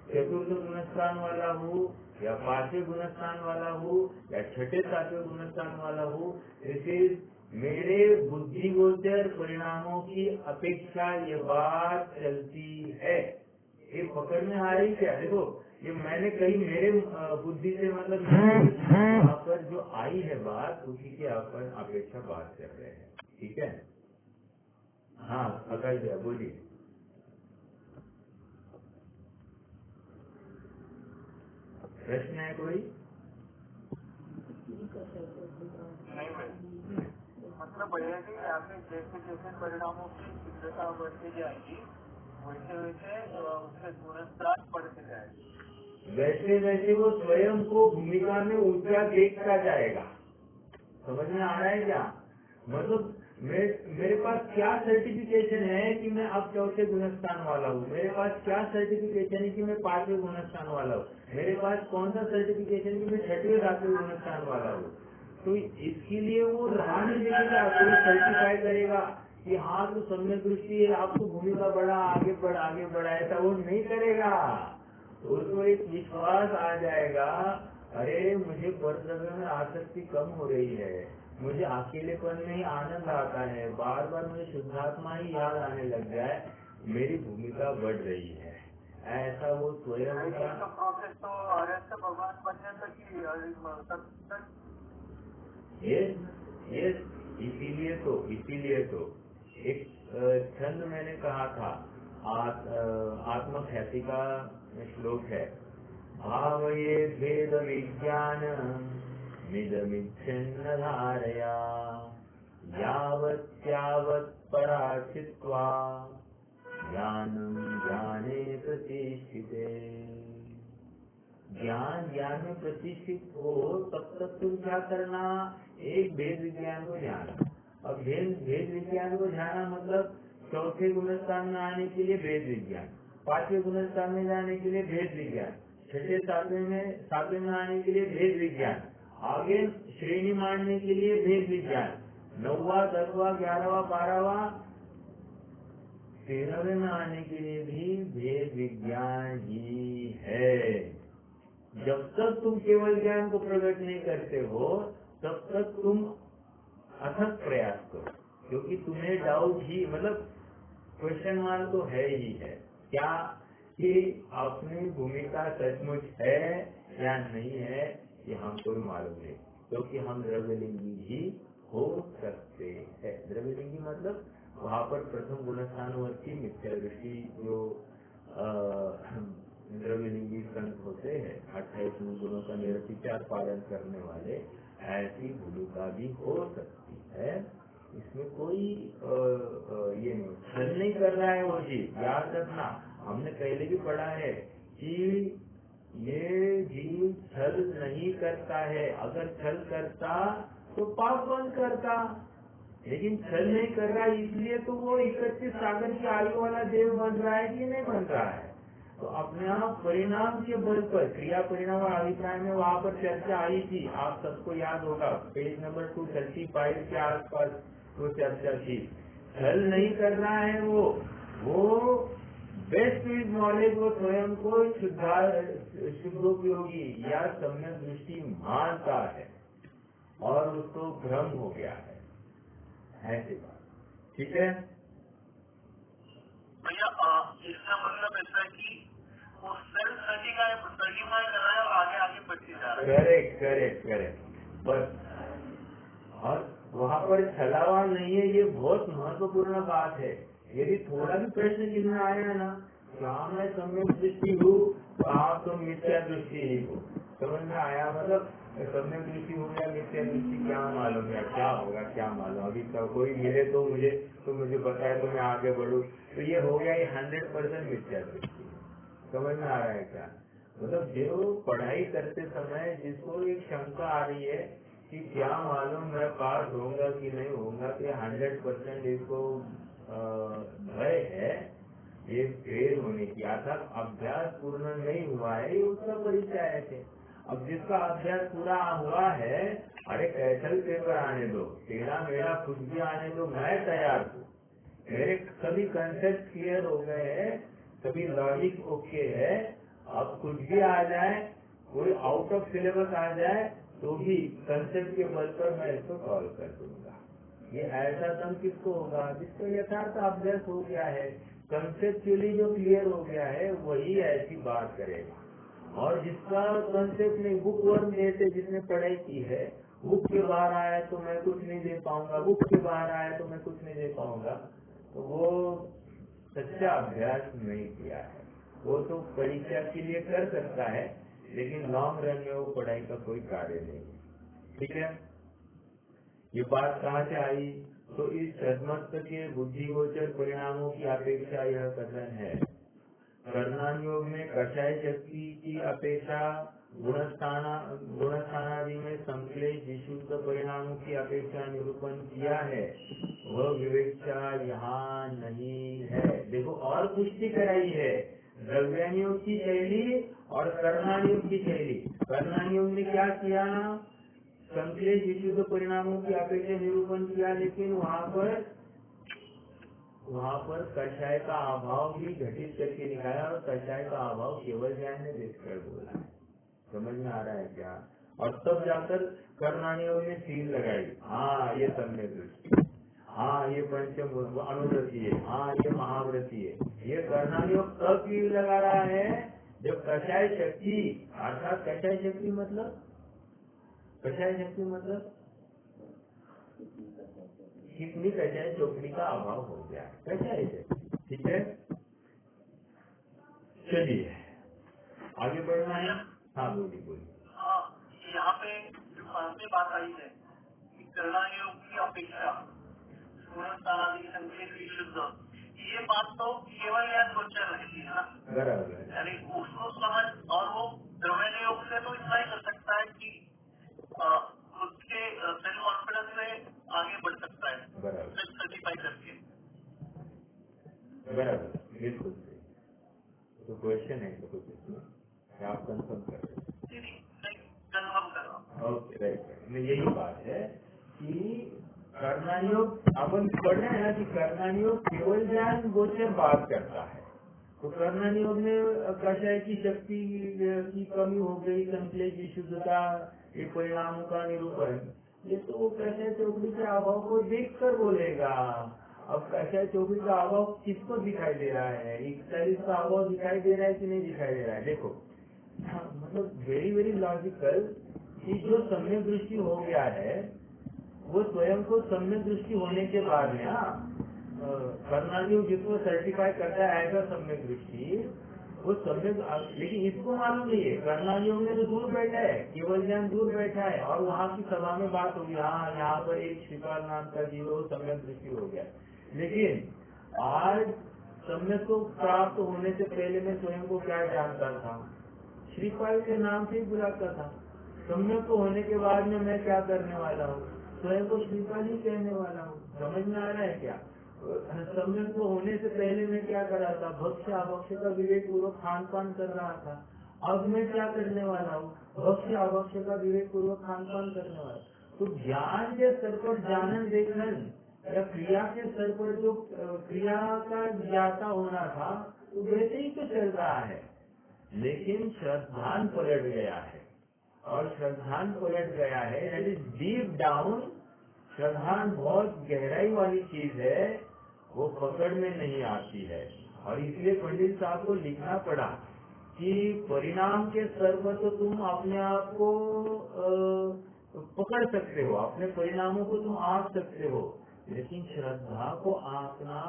चतुर्थ गुणस्थान वाला हूँ या 5वें गुणस्थान वाला हूँ या 6ठे 7वें गुणस्थान वाला हूँ। दिस इज मेरे बुद्धि गोचर परिणामों की अपेक्षा ये बात चलती है। ये पकड़ में आ रही क्या? देखो, ये मैंने कही मेरे बुद्धि से मतलब यहाँ पर जो आई है बात उसी के अपन अपेक्षा बात कर रहे हैं। ठीक है? हाँ आकाश भैया बोलिए। प्रश्न है कोई? नहीं भाई, मतलब भैया जी आपने जैसे जैसे परिणामों की तीव्रता बढ़ती जाएगी वैसे वैसे उसके गुणस्तर बढ़ते जाएंगे, वैसे वैसे वो स्वयं को भूमिका में ऊंचा देखता जाएगा। समझ में आ रहा है क्या? मतलब मेरे पास क्या सर्टिफिकेशन है कि मैं अब 4थे गुणस्थान वाला हूँ? मेरे पास क्या सर्टिफिकेशन है कि मैं 5वें गुणस्थान वाला हूँ? मेरे पास कौन सा सर्टिफिकेशन कि मैं 6वें 7वें गुणस्थान वाला हूँ? तो इसके लिए वो राह नहीं देखेगा, कोई सर्टिफाई करेगा कि हाँ तो सम्यक दृष्टि है, आपको भूमिका बढ़ा, आगे बढ़ा, ऐसा वो नहीं करेगा। तो उसको एक विश्वास आ जाएगा, अरे मुझे पर जगह में आसक्ति कम हो रही है, मुझे अकेलेपन में ही आनंद आता है, बार बार मुझे शुद्धात्मा ही याद आने लग गया है, मेरी भूमिका बढ़ रही है। ऐसा वो स्वयं का प्रोसेस तो भगवान बनने तक ही यस, इसीलिए तो एक छंद मैंने कहा था, आत्मख्याति का श्लोक है, भावये भेद विज्ञान मिदमिच्छन्न धारया यावत् पराचित्वा ज्ञानं ज्ञाने प्रतिष्ठिते। ज्ञान में प्रतिष्ठित हो तब तक तुम क्या करना? एक भेद विज्ञान को जाना। अब भेद विज्ञान को जाना मतलब 4थे गुणस्थान में आने के लिए भेद विज्ञान, 5वें गुणस्थान में जाने के लिए भेद विज्ञान, 6ठे 7वें में आने के लिए भेद विज्ञान, आगे श्रेणी मानने के लिए भेद विज्ञान, 9वां 10वां 11वां 12वां 13वें में आने के लिए भी भेद विज्ञान ही है। जब तक तुम केवल ज्ञान को प्रकट नहीं करते हो तब तक तुम अथक प्रयास करो, क्योंकि तुम्हें डाउट ही मतलब क्वेश्चन मार्क तो है ही है क्या कि अपनी भूमिका सचमुच है या नहीं है, ये हमको भी मालूम नहीं, क्योंकि हम द्रव्यलिंगी ही हो सकते हैं। द्रव्यलिंगी मतलब वहाँ पर प्रथम गुणस्थानवर्ती मिथ्या दृष्टि जो द्रव्यलिंगी संत होते हैं 28 गुणों का निरतिचार पालन करने वाले, ऐसी भूमिका भी हो सकती है। इसमें कोई ये नहीं, छल नहीं कर रहा है वो जीव। याद रखना, हमने पहले भी पढ़ा है कि ये जीव छल नहीं करता है, अगर छल करता तो पाप बंद करता, लेकिन छल नहीं कर रहा इसलिए तो वो 31 सागर की आयु वाला देव बन रहा है कि नहीं बन रहा है। तो अपने आप परिणाम के बल पर क्रिया परिणाम और अभिप्राय में वहाँ पर चर्चा आई थी, आप सबको याद होगा, पेज नंबर 235 के आसपास वो चर्चा थी। छल नहीं कर रहा है वो बेस्ट विद नॉलेज वो स्वयं को शुद्धोपयोगी या सम्यक दृष्टि मानता है और उसको भ्रम हो गया है, ऐसी बात। ठीक है भैया, इसका मतलब ऐसा है कि वो सेल्फ सर्टिफाई कर रहा है और आगे आगे बढ़ते जा रहा है। करेक्ट करेक्ट करेक्ट, बस। और वहाँ पर छलावा नहीं है, ये बहुत महत्वपूर्ण बात है। यदि थोड़ा भी प्रश्न चिन्ह आया ना, क्या मैं सम्यक दृष्टि हूँ, आप तो मिथ्या दृष्टि ही हो, समझ में आया? मतलब सम्यक दृष्टि हो या मिथ्या दृष्टि क्या मालूम है, क्या होगा क्या मालूम। अभी तो कोई मिले तो मुझे बताए तो मैं आगे बढ़ूँ, तो ये हो गया, ये 100% मिथ्या दृष्टि। समझ में आ रहा है क्या? मतलब जो पढ़ाई करते समय जिसको एक शंका आ रही है कि क्या मालूम मैं पास होऊंगा कि नहीं होऊंगा, तो 100% इसको भय है ये फेल होने की, अर्थात अभ्यास पूर्ण नहीं हुआ है, ये उसका परिचय है। अब जिसका अभ्यास पूरा हुआ है, अरे कैसल पेपर आने दो, तेरा मेरा कुछ भी आने दो, मैं तैयार हूँ, मेरे सभी कंसेप्ट क्लियर हो गए हैं, सभी लॉजिक ओके है, अब कुछ भी आ जाए, कोई आउट ऑफ सिलेबस आ जाए तो भी कंसेप्ट के बल पर मैं इसको सॉल्व कर दूंगा। ये ऐसा दम किसको होगा जिसको यथार्थ अभ्यास हो गया है, कंसेप्चुअली जो क्लियर हो गया है वही ऐसी बात करेगा। और जिसका कंसेप्ट नहीं, बुक वर्म जैसे जिसने पढ़ाई की है, बुक के बाहर आया तो मैं कुछ नहीं दे पाऊंगा, बुक के बाहर आया तो मैं कुछ नहीं दे पाऊंगा, तो वो सच्चा अभ्यास नहीं किया है। वो तो परीक्षा के लिए कर सकता है, लेकिन लॉन्ग रन में वो पढ़ाई का कोई कार्य नहीं है। ठीक है, ये बात कहाँ से आई? तो इस सदमस्त के बुद्धिगोचर परिणामों की अपेक्षा यह कथन है। कर्णान योग में कषाय शक्ति की अपेक्षा गुणस्थानादि में संश्लेष विशुद्ध परिणामों की अपेक्षा निरूपण किया है, वह विवेक्षा यहाँ नहीं है। देखो और पुष्टि कराई है, द्रव्यानुयोग की शैली और कर्णानुयोग की शैली। कर्णानुयोग ने क्या किया? संश्लेष विशुद्ध परिणामों की अपेक्षा निरूपण किया, लेकिन वहाँ पर कषाय का अभाव भी घटित करके दिखाया, और कषाय का अभाव केवल ज्ञान ने देखकर बोला है। समझ में आ रहा है क्या? और तब जाकर कर्णानुयोग ने सील लगाई, हाँ ये सम्यक दृष्टि, हाँ ये पंचम अनुव्रती है, हाँ ये महाव्रती है। ये कर्णानुयोग तब सील लगा रहा है जब कषाय शक्ति, अर्थात कषाय शक्ति मतलब कितनी कषाय चौकड़ी का अभाव हो गया है, कषाय शक्ति। ठीक है, चलिए आगे बढ़ना है। हाँ बोलिए। हाँ, यहाँ पे जो सामने बात आई है कि कर्णानुयोग की अपेक्षा गुणस्थानादि संकेत विशुद्ध, ये बात तो केवल या गोचर रहती है ना, बराबर है। यानी उसको समझ, और वो द्रव्यानुयोग से तो इतना ही कर सकता है कि खुद के सेल्फ कॉन्फिडेंस में आगे बढ़ सकता है, बराबर सेल्फ सर्टिफाई करके। बराबर, बिल्कुल सही। तो क्वेश्चन है तो कुछ इसमें आप कंफर्म कर रहे हैं? कंफर्म कर रहा हूँ। Okay, right. यही बात है कि कर्णानुयोग अपन पढ़ रहे हैं ना कि कर्णानुयोग केवल ज्ञान गोचर बात करता है, तो कर्णन योग में कषाय की शक्ति की कमी हो गई, संकल्प की शुद्धता, ये परिणामों का निरूपण, ये तो वो कषाय चौकड़ी के अभाव को देख कर बोलेगा। अब कषाय चौकड़ी का अभाव किसको दिखाई दे रहा है? 41 का अभाव दिखाई दे रहा है कि नहीं दिखाई दे रहा है? देखो मतलब वेरी वेरी लॉजिकल कि जो सम्यक दृष्टि हो गया है वो स्वयं को सम्यक दृष्टि होने के बाद में कर्णायोग जिसको सर्टिफाई करता है एज सम्यक दृष्टि, वो सम्यक, लेकिन इसको मालूम नहीं है कर्णायोग में तो दूर बैठा है, केवल ज्ञान दूर बैठा है और वहाँ की सभा में बात होगी, हाँ यहाँ पर एक श्रीपाल नाम का जीव वो सम्यक दृष्टि हो गया। लेकिन आज सम्यक को प्राप्त होने से पहले मैं स्वयं को क्या जानता था? श्रीपाल के नाम से ही बुलाता था। सम्यक को होने के बाद में मैं क्या करने वाला हूँ? स्वयं को श्रीपाल ही कहने वाला हूँ। समझ में आ रहा है क्या? सम्यक को होने से पहले मैं क्या कर रहा था? भक्ष्य अभक्ष्य का विवेक पूर्वक खान पान कर रहा था। अब मैं क्या करने वाला हूँ? भक्ष्य अभक्ष्य का विवेक पूर्वक खान पान करने वाला। तो ज्ञान के स्तर पर जानन देखन या क्रिया के स्तर पर जो क्रिया का ज्ञाता होना था तो वैसे ही तो चल रहा है। लेकिन श्रद्धान पलट गया है, और श्रद्धान पलट गया है यानी डीप डाउन श्रद्धान बहुत गहराई वाली चीज है, वो पकड़ में नहीं आती है। और इसलिए पंडित साहब को लिखना पड़ा कि परिणाम के स्तर पर तो तुम अपने आप को पकड़ सकते हो, अपने परिणामों को तुम आंक सकते हो, लेकिन श्रद्धा को आंकना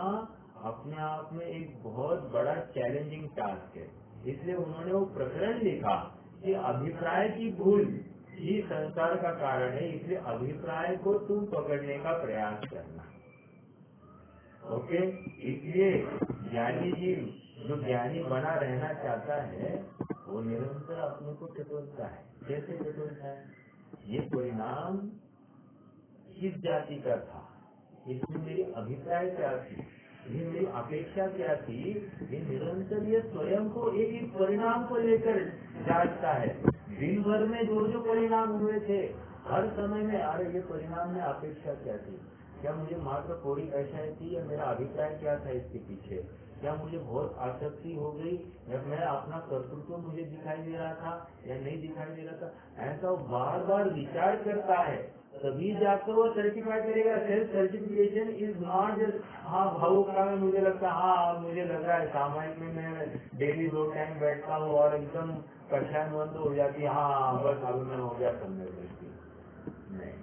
अपने आप में एक बहुत बड़ा चैलेंजिंग टास्क है। इसलिए उन्होंने वो प्रकरण लिखा कि अभिप्राय की भूल ही संसार का कारण है, इसलिए अभिप्राय को तुम पकड़ने का प्रयास करना। ओके, इसलिए ज्ञानी जी जो ज्ञानी बना रहना चाहता है वो निरंतर अपने को टटोलता है। कैसे टटोलता है? ये परिणाम किस जाति का था, इसमें मेरी अभिप्राय क्या थी, ये मेरी अपेक्षा क्या थी, ये निरंतर ये स्वयं को एक परिणाम को लेकर जांचता है। दिन भर में जो जो परिणाम हुए थे हर समय में, अरे ये परिणाम में अपेक्षा क्या थी, क्या मुझे मात्र कोरी कषाय थी या मेरा अभिप्राय क्या था इसके पीछे, क्या मुझे बहुत आसक्ति हो गई या मैं अपना कर्तृत्व मुझे दिखाई दे रहा था या नहीं दिखाई दे रहा था, ऐसा वो बार बार विचार करता है, तभी जाकर वो सर्टिफाई करेगा। Self certification is not just हाँ भावुक का में मुझे लगता है, हाँ मुझे लग रहा है सामाजिक में मैं डेली 2 टाइम बैठता हूँ और एकदम कषाय बंद हो जाती है, हाँ बस अब मैं हो गया सम्यक दृष्टि। नहीं,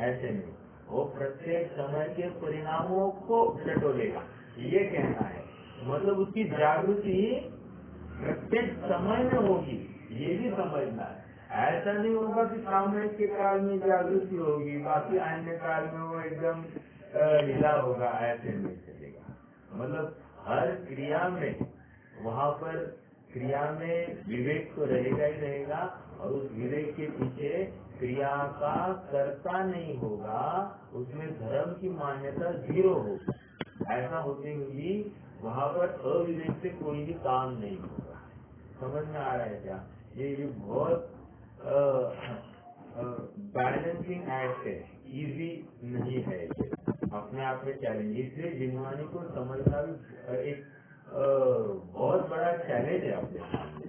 ऐसे नहीं, वो प्रत्येक समय के परिणामों को टटोलेगा, ये कहना है। मतलब उसकी जागृति प्रत्येक समय में होगी, ये भी समझना है। ऐसा नहीं होगा कि सामयिक के काल में जागृति होगी, बाकी अन्य काल में वो एकदम ढीला होगा, ऐसे नहीं चलेगा। मतलब हर क्रिया में वहाँ पर क्रिया में विवेक तो रहेगा ही रहेगा, और उस विवेक के पीछे क्रिया का कर्ता नहीं होगा, उसमें धर्म की मान्यता 0 होगी। ऐसा होते हुए वहाँ पर अविवेक से कोई भी काम नहीं होगा। समझ में आ रहा है क्या? ये बहुत बैलेंसिंग एक्ट है, इजी नहीं है ये, अपने आप में चैलेंज। इसलिए जिनवानी को समझना भी एक बहुत बड़ा चैलेंज है अपने सामने।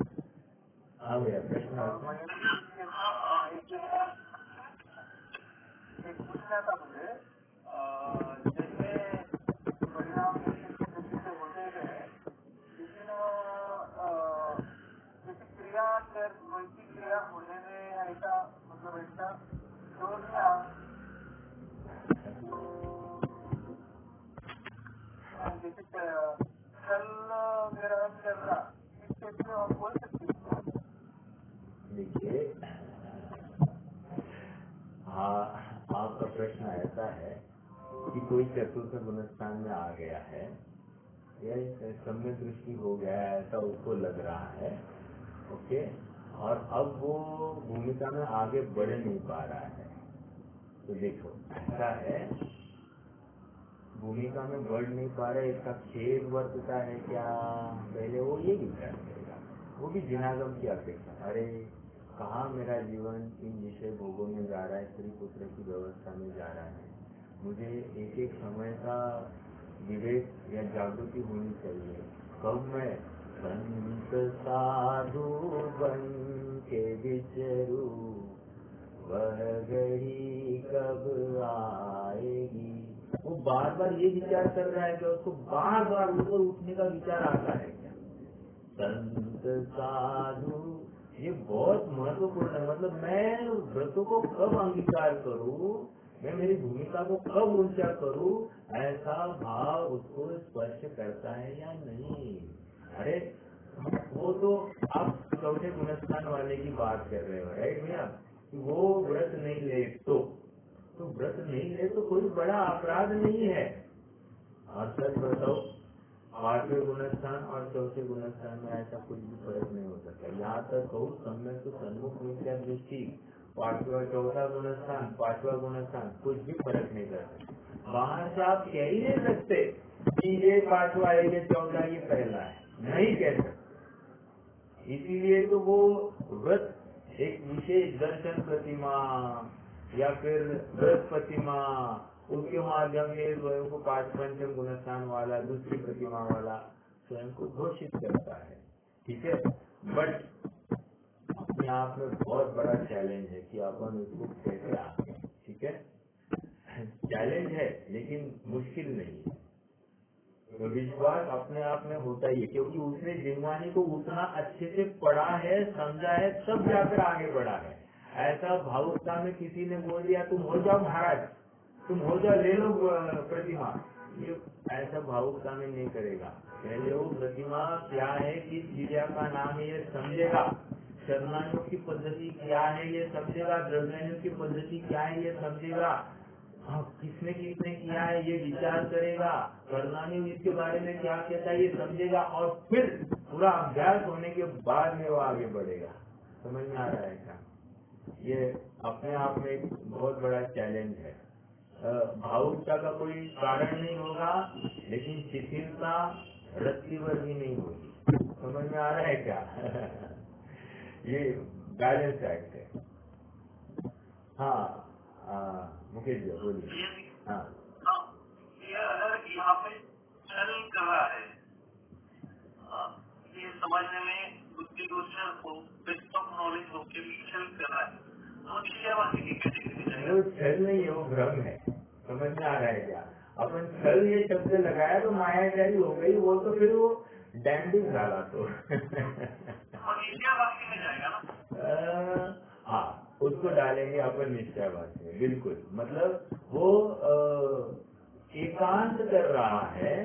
हाँ भैया, प्रश्न पूछना था मुझे, जैसे परिणाम दृष्टि से होते गए, लेकिन जैसे क्रिया वैसी क्रिया होने में ऐसा मतलब ऐसा जो जैसे कल मेरा चल रहा, इस केस में हम बोल सकते हैं। देखिए, हाँ आपका प्रश्न ऐसा है कि कोई चतुर्थ गुणस्थान में आ गया है या सम्यक दृष्टि हो गया है, ऐसा उसको लग रहा है, ओके, और अब वो भूमिका में आगे बढ़ नहीं पा रहा है। तो देखो ऐसा है, भूमिका में बढ़ नहीं पा रहा है, इसका खेद वर्तता है क्या, पहले वो ये विचार करेगा, वो भी जिनागम की अपेक्षा, अरे कहाँ मेरा जीवन इन विषय भोगों में जा रहा है, स्त्री पुत्र की व्यवस्था में जा रहा है, मुझे एक एक समय का विवेक या जागृति होनी चाहिए, कब मैं संत साधु बन के विचरू, वह घड़ी कब आएगी। वो बार बार ये विचार कर रहा है कि उसको बार बार ऊपर उठने का विचार आता है क्या। संत साधु ये बहुत महत्वपूर्ण है। मतलब मैं व्रतों को कब अंगीकार करूं, मैं मेरी भूमिका को कब ऊंचा करूं, ऐसा भाव उसको स्पर्श करता है या नहीं। अरे वो तो आप चौथे गुणस्थान वाले की बात कर रहे हो, राइट भैया। वो व्रत नहीं ले तो व्रत नहीं ले तो कोई बड़ा अपराध नहीं है। और सच बताओ, 8वें गुणस्थान और चौथे गुणस्थान में ऐसा कुछ भी फर्क नहीं हो सकता। यहाँ तक कहूँ सम्यक तो सन्मुख मिथ्या दृष्टि, 5वां चौथा गुणस्थान 5वां गुणस्थान कुछ भी फर्क नहीं करता। बाहर से आप कह ही नहीं सकते कि ये 5वां है, ये 14, ये पहला है, नहीं कह सकते। इसीलिए तो वो व्रत एक विशेष दर्शन प्रतिमा या फिर व्रत प्रतिमा, उसके माध्यम से स्वयं को 5 गुणस्थान वाला, दूसरी प्रतिमा वाला स्वयं को घोषित करता है। ठीक है, बट अपने आप में बहुत बड़ा चैलेंज है कि अपन उसको कैसे आगे। ठीक है, चैलेंज है लेकिन मुश्किल नहीं है। तो विश्वास अपने आप में होता ही है, क्योंकि उसने जिम्मानी को उतना अच्छे से पढ़ा है, समझा है, तब जाकर आगे बढ़ा है। ऐसा भावुकता में किसी ने बोल दिया तुम हो जाओ महाराज, तुम हो जाओ, ले लो प्रतिमा, ये ऐसा भावुकता में नहीं करेगा। पहले वो प्रतिमा क्या है, किस क्रिया का नाम है ये समझेगा, शरणाइयों की पद्धति क्या है ये समझेगा, द्रव्यानियों की पद्धति क्या है ये समझेगा, किसने किसने किया है ये विचार करेगा, कर्णानी इसके बारे में क्या कहता है ये समझेगा, और फिर पूरा अभ्यास होने के बाद में वो आगे बढ़ेगा। समझ में आ रहा है क्या। ये अपने आप में एक बहुत बड़ा चैलेंज है। भावुकता का कोई कारण नहीं होगा, लेकिन शिथिलता रत्ती भर भी नहीं होगी। समझ में आ रहा है क्या। ये बैलेंस एक्ट है। हाँ मुकेश जी बोलिए। हाँ, ये अगर यहाँ पे चल कर रहा है, ये समझने में बुद्धि गोचर हो, बेस्ट ऑफ नॉलेज हो के भी चल कर रहा है, तो निश्चयवादी की कैटेगरी जाएगा। वो छल नहीं है, वो भ्रम है। समझ में आ रहा है क्या। अपन छल ये शब्द लगाया तो मायाजारी हो गई, वो तो फिर वो डैंडिंग डाला तो निश्चयवादी में जाएगा ना। हाँ, उसको डालेंगे अपन निश्चयवादी में, बिल्कुल। मतलब वो एकांत कर रहा है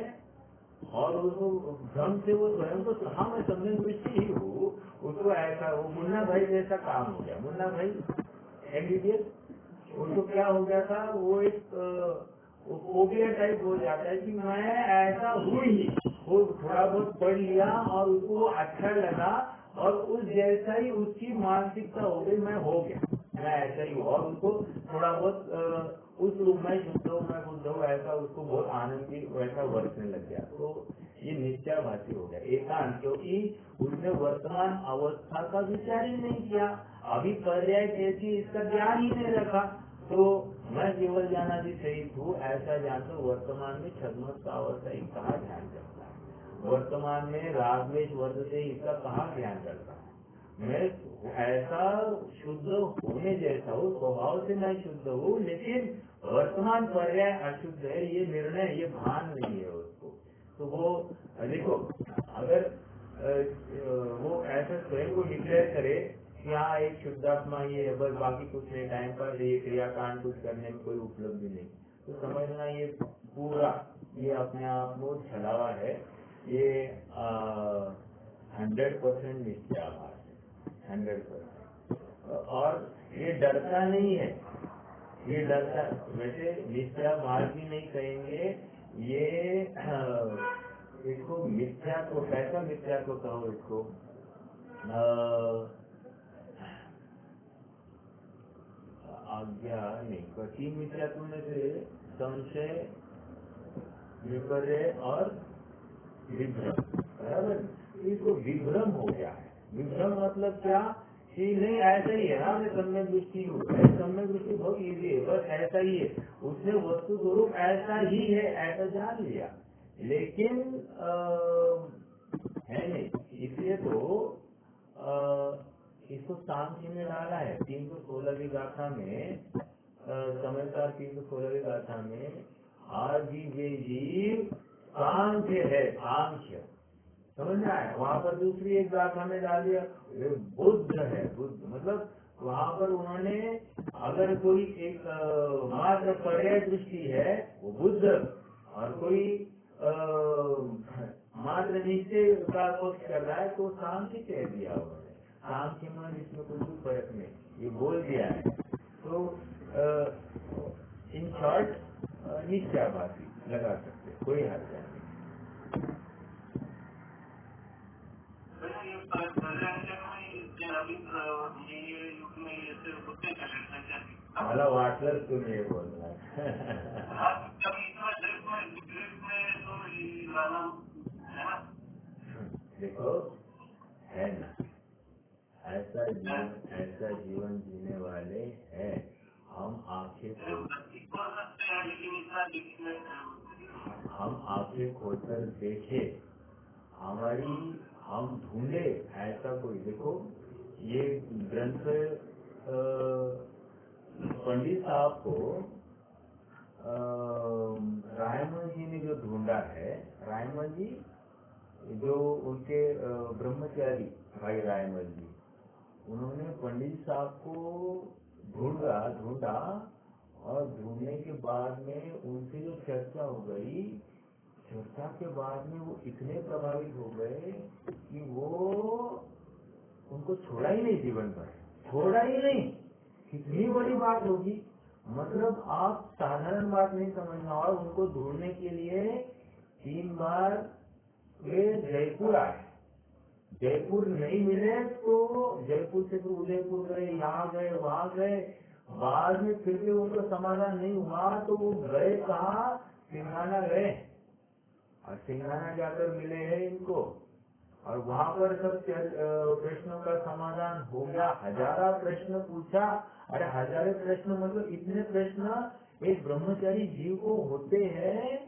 और उसको भ्रम से वो स्वयं को कहा मैं समझ दृष्टि ही हूँ, उसको ऐसा वो मुन्ना भाई जैसा काम हो गया। मुन्ना भाई एमबीबीएस, उनको क्या हो गया था, वो एक फोबिया टाइप हो जाता है कि मैं ऐसा हूँ ही। वो थोड़ा बहुत पढ़ लिया और उसको अच्छा लगा और उस जैसा ही उसकी मानसिकता हो गई, मैं हो गया, मैं ऐसा ही हूँ। और उसको थोड़ा बहुत उस रूप में शुद्ध हूँ, मैं बुद्ध हूँ, ऐसा उसको बहुत आनंदी वैसा वर्तने लग गया। तो ये निश्चयवादी हो गया, एकांत, क्योंकि उसने वर्तमान अवस्था का विचार ही नहीं किया, अभी पर्याय कैसी इसका ध्यान ही नहीं रखा। तो मैं केवल जानादि सहित हूँ ऐसा जानकर वर्तमान में छद्मस्त अवस्था ही कहाँ ध्यान करता है, वर्तमान में रागवेश वर्ग से इसका कहाँ ध्यान करता है। मैं ऐसा शुद्ध होने जैसा हूँ, स्वभाव से मैं शुद्ध हूँ, लेकिन वर्तमान पर्याय अशुद्ध है, ये निर्णय, ये भान नहीं है उसको। तो वो देखो, अगर वो ऐसा स्वयं को डिक्लेयर करे कि हाँ एक शुद्धात्मा ये है, बस बाकी कुछ नहीं, टाइम पर ये क्रियाकांड कुछ करने में कोई उपलब्धि नहीं, तो समझना ये पूरा ये अपने आप में छलावा है। ये 100% निश्चयाभास है, 100%। और ये डरता नहीं है, ये डरता, वैसे निश्चयाभास भी नहीं कहेंगे, ये इसको मिथ्या को, कैसा मिथ्या को कहो इसको, आज्ञा नहीं, तीन मिथ्यात्व में से संशय, विपर्य और विभ्रम, बराबर। इसको विभ्रम हो गया है। विभ्रम मतलब क्या कि नहीं ऐसा ही है ना, मैं सम्यक दृष्टि हूँ, सम्यक दृष्टि बहुत इजी है, बस ऐसा ही है, उसने वस्तु स्वरूप ऐसा ही है, ऐसा जान लिया। लेकिन है नहीं। इसलिए तो इसको सांख्य में डाला है 316वीं गाथा में, समझदार 316वीं गाथा में आजीवे जीव सांख्य है, सांख्य समझ में आया। वहां पर दूसरी एक गाथा में डाल दिया बुद्ध है, बुद्ध मतलब वहां पर उन्होंने अगर कोई एक मात्र पर्याय दृष्टि है वो बुद्ध, और कोई मात्र निश्चय का पक्ष कर रहा है तो सांख्य कह दिया उन्होंने। सांख्य में इसमें कोई भी फर्क नहीं, ये बोल दिया है। तो इन शॉर्ट निश्चयवादी लगा सकते, कोई हर्ज नहीं। मला वाटलं तुम्ही हे बोलणार। देखो है ना, ऐसा जीवन जीने वाले हैं। हम आंखें खोलकर देखे, हमारी हम ढूंढे ऐसा कोई। देखो ये ग्रंथ पंडित साहब को रायमल जी ने जो ढूंढा है, रायमल जी जो उनके ब्रह्मचारी भाई रायमल जी, उन्होंने पंडित साहब को ढूंढा और ढूंढने के बाद में उनसे जो चर्चा हो गई, चर्चा के बाद में वो इतने प्रभावित हो गए कि वो उनको छोड़ा ही नहीं, जीवन भर छोड़ा ही नहीं। कितनी बड़ी बात होगी, मतलब आप साधारण बात नहीं समझना। और उनको ढूंढने के लिए 3 बार वे जयपुर आए, जयपुर नहीं मिले तो जयपुर से फिर उदयपुर गए, यहाँ गए वहाँ गए, बाद में फिर भी उनको समाधान नहीं हुआ तो वो गए कहाँ, सिंघाना गए, और सिंघाना जाकर मिले हैं इनको, और वहाँ पर सब प्रश्नों का समाधान हो गया। 1000 प्रश्न पूछा, अरे 1000 प्रश्न मतलब इतने प्रश्न एक ब्रह्मचारी जीव को होते हैं,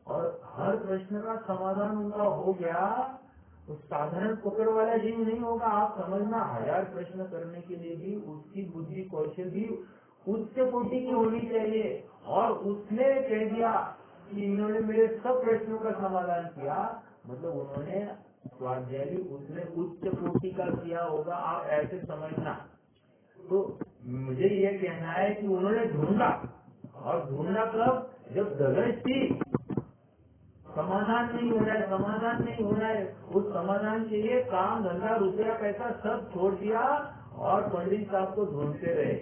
और हर प्रश्न का समाधान उनका हो गया। तो साधारण पकड़ वाला जीव नहीं होगा, आप समझना। 1000 प्रश्न करने के लिए भी उसकी बुद्धि कौशल भी उच्च कोटि की होनी चाहिए। और उसने कह दिया कि इन्होंने मेरे सब प्रश्नों का समाधान किया, मतलब उन्होंने स्वाध्याय भी उसने उच्च कोटि का किया होगा, आप ऐसे समझना। तो मुझे ये कहना है कि उन्होंने ढूंढा, और ढूंढा कब, जब धगश थी, समाधान नहीं हो रहा है, समाधान नहीं हो रहा है। उस समाधान के लिए काम धंधा रुपया पैसा सब छोड़ दिया और पंडित साहब को ढूंढते रहे।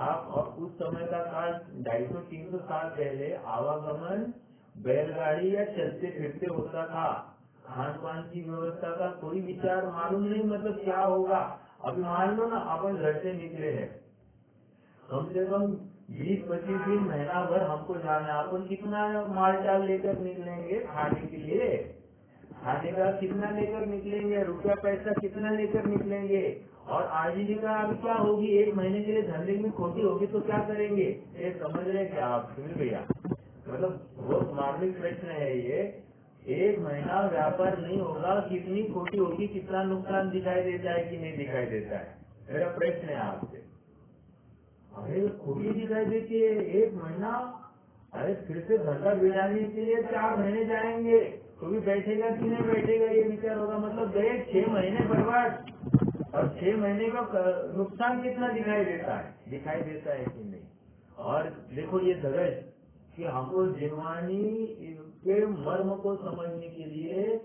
आप उस समय का काल 250-300 साल पहले आवागमन बैलगाड़ी या चलते फिरते होता था, खान पान की व्यवस्था का कोई विचार मालूम नहीं, मतलब क्या होगा। अभी मान लो ना अपन घर से निकले हैं, कम से कम 20-25 दिन महीना भर हमको जाना है, अपन कितना माल टाल लेकर निकलेंगे खाने के लिए, खाने का कितना लेकर निकलेंगे, रुपया पैसा कितना लेकर निकलेंगे, और आजीविका अभी क्या होगी, 1 महीने के लिए धंधे में खोटी होगी तो क्या करेंगे, ये समझ रहे क्या आप सुन भैया। मतलब बहुत मार्मिक प्रश्न है ये। 1 महीना व्यापार नहीं होगा, कितनी खोटी होगी, कितना नुकसान दिखाई देता है कि नहीं दिखाई देता है, मेरा प्रश्न है आपसे। अरे खोटी दिखाई देती है 1 महीना, अरे फिर से धंधा बिगाड़ने के लिए 4 महीने जाएंगे तो भी बैठेगा कि नहीं बैठेगा, ये विचार होगा। मतलब गए 6 महीने बर्बाद, और 6 महीने का नुकसान कितना दिखाई देता है कि नहीं। और देखो ये धगश कि हमको जीवानी के मर्म को समझने के लिए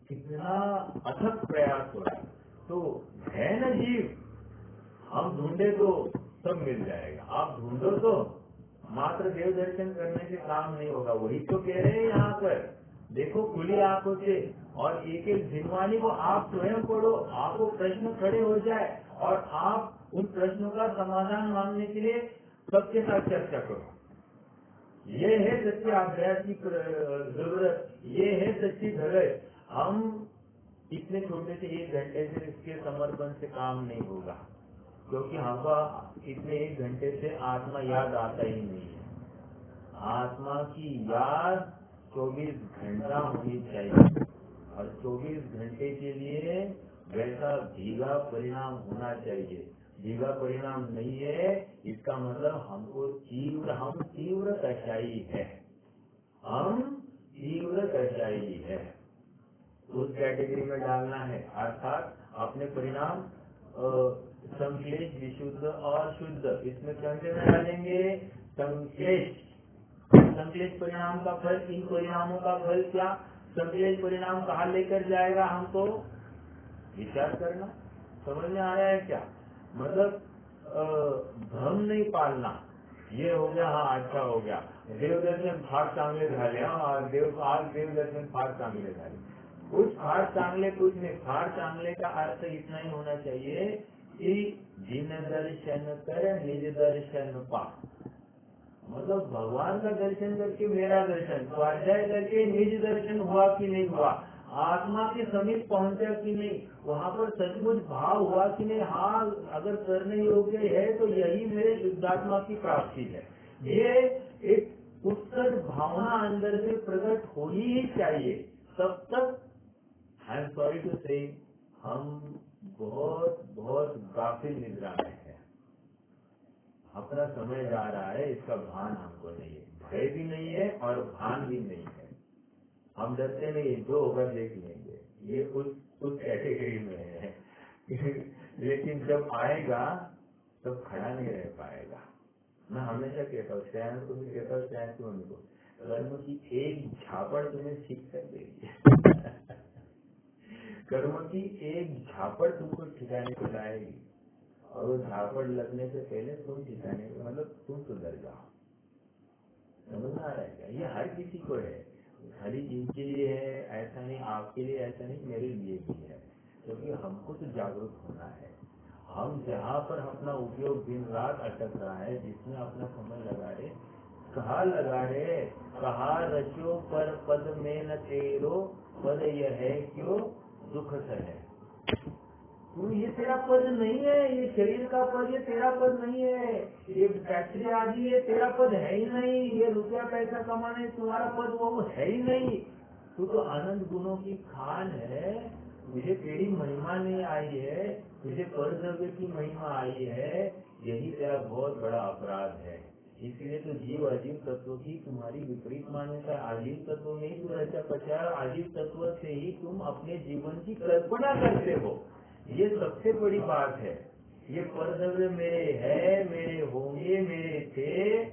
कितना अथक प्रयास हो रहा है। तो है ना जीव, हम ढूंढे तो सब मिल जाएगा, आप ढूंढो तो मात्र देव दर्शन करने से काम नहीं होगा। वही तो कह रहे हैं यहाँ पर, देखो खुली आंखों से, और एक एक जिनवानी को आप स्वयं पढ़ो, आपको प्रश्न खड़े हो जाए, और आप उन प्रश्नों का समाधान मांगने के लिए सबके साथ चर्चा करो। ये है सच्ची अभ्यास की जरूरत, ये है सच्ची धगश। हम इतने छोटे से 1 घंटे से इसके समर्पण से काम नहीं होगा, क्योंकि हमको इतने 1 घंटे से आत्मा याद आता ही नहीं है। आत्मा की याद 24 घंटा होनी चाहिए। और 24 घंटे के लिए वैसा भीगा परिणाम होना चाहिए। भीगा परिणाम नहीं है, इसका मतलब हम तीव्र कसाई है, हम तीव्र कसाई है, उस कैटेगरी में डालना है। अर्थात अपने परिणाम संश्लेष, विशुद्ध और शुद्ध, इसमें कौन से में डालेंगे? संश्लेष। संश्लेष परिणाम का फल, इन परिणामों का फल क्या? संश्लेष परिणाम कहाँ लेकर जाएगा हमको? विचार करना। समझ में आ रहा है क्या? मतलब भ्रम नहीं पालना। ये हो गया, हाँ अच्छा हो गया, देवदर्शन फार चांगले झाले, आज देवदर्शन फार चांगले झाले। कुछ फार चांगले कुछ नहीं, फार चांगले का अर्थ इतना ही होना चाहिए कि जिन दर्शन कर निज दर्शन पा। मतलब भगवान का दर्शन करके मेरा दर्शन, स्वाध्याय करके निज दर्शन हुआ कि नहीं हुआ, आत्मा के समीप पहुंचा कि नहीं, वहाँ पर सचमुच भाव हुआ कि नहीं, हाँ अगर करने योग्य है तो यही मेरे शुद्धात्मा की प्राप्ति है। ये एक उत्कट भावना अंदर से प्रकट होनी ही चाहिए। तब तक आई एम सॉरी टू से हम बहुत बहुत गाफिल निद्रा में है। अपना समय जा रहा है, इसका भान हमको नहीं है, भय भी नहीं है और भान भी नहीं है। हम डरते नहीं, जो होगा देख लेंगे, ये उस कैटेगरी में है। लेकिन जब आएगा तब खड़ा नहीं रह पाएगा। मैं हमेशा कहता हूँ, शहर को भी कहता हूँ, शहर की मम्मी को, कर्म की एक झापड़ तुम्हें सीख कर देगी। कर्म की एक झापड़ तुमको ठिकाने को लाएगी, और वो झापड़ लगने से पहले तुम ठिकाने, मतलब तुम सुधर जाओ। समझ में आ रहा है क्या? ये हर किसी को है, खाली इनके लिए है ऐसा नहीं, आपके लिए ऐसा नहीं, मेरे लिए भी है। क्योंकि हमको तो जागरूक होना है। हम जहाँ पर अपना उपयोग दिन रात अटक रहा है, जिसमें अपना समय लगा रहे, कहा लगा रहे, कहा रचो पर पद में न तेरो, पद यह है क्यों दुख है। तू ये तेरा पद नहीं है, ये शरीर का पद ये तेरा पद नहीं है, ये फैक्ट्री आदि ये तेरा पद है ही नहीं, ये रुपया पैसा कमाने तुम्हारा पद वो है ही नहीं। तू तो आनंद गुणों की खान है, तुझे तेरी महिमा नहीं आई है, तुझे परद्रव्य की महिमा आई है, यही तेरा बहुत बड़ा अपराध है। इसलिए तो जीव अजीव तत्व की तुम्हारी विपरीत मान्यता। अजीव तत्व में ही तुम रचा पचा, अजीव तत्व से ही तुम अपने जीवन की कल्पना करते हो। ये सबसे बड़ी बात है। ये परद्रव्य मेरे है, मेरे होंगे, मेरे थे,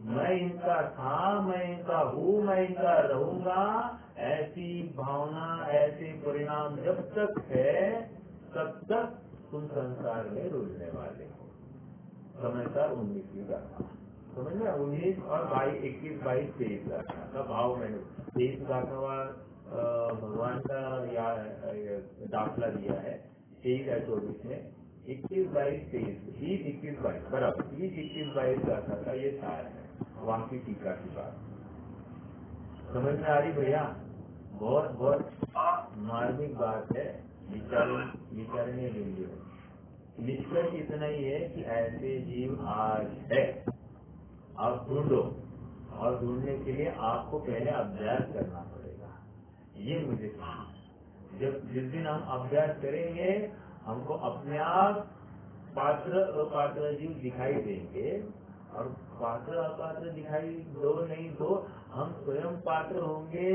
मैं इनका था, मैं इनका हूँ, मैं इनका रहूंगा, ऐसी भावना, ऐसे परिणाम जब तक है तब तक तुम संसार में रुलने वाले हो। समझदार 19वीं गाथा, समझ में 19 और 22, 21, 22, 23 गाथा का भाव मैंने 23 गाथा भगवान का या दाखला दिया है 23 या 24 में, 21, 22, 23, 20, 21, 22 बराबर 20, 21, 22 गाथा का ये सार है। वहाँ की टीका की बात समझ में आ रही भैया? बहुत बहुत मार्मिक बात है, विचारने योग्य है। निष्कर्ष इतना ही है कि ऐसे जीव आज है, आप ढूंढो, और ढूंढने के लिए आपको पहले अभ्यास करना पड़ेगा। ये मुझे कहना है। जब जिस दिन हम अभ्यास करेंगे, हमको अपने आप पात्र अपात्र जीव दिखाई देंगे, और पात्र अपात्र दिखाई दो नहीं दो, हम स्वयं पात्र होंगे।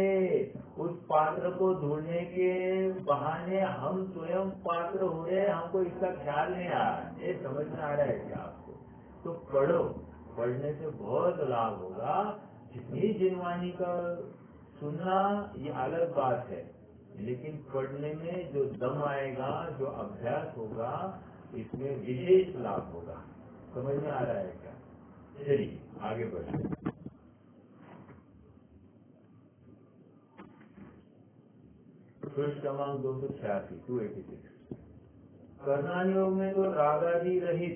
उस पात्र को ढूंढने के बहाने हम स्वयं पात्र हो रहे, हमको इसका ख्याल नहीं आ रहा। ये समझ में आ रहा है क्या आपको? तो पढ़ो, पढ़ने से बहुत लाभ होगा। जितनी जिनवानी का सुनना ये अलग बात है, लेकिन पढ़ने में जो दम आएगा, जो अभ्यास होगा, इसमें विशेष लाभ होगा। समझ में आ रहा है क्या? चलिए आगे बढ़ते। पृष्ठ क्रमांक 286, 286। कर्णा योग में तो रागादि रहित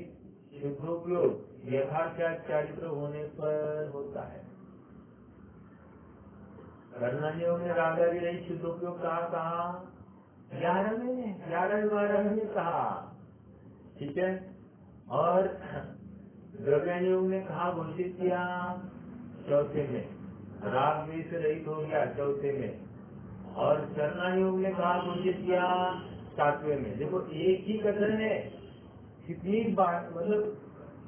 शुद्धोपयोग यथाचार चारित्र होने पर होता है। कर्णा योग में रागादि रहित शुद्धोपयोग कहा 11 में 11-12 में कहा, ठीक है। और द्रव्यानुयोग में कहा घोषित किया 4 में, राग द्वेष रहित हो गया 4 में, और चरणायोग ने कहा घोषित किया 7वें में। देखो एक ही कथन है, कितनी बात मतलब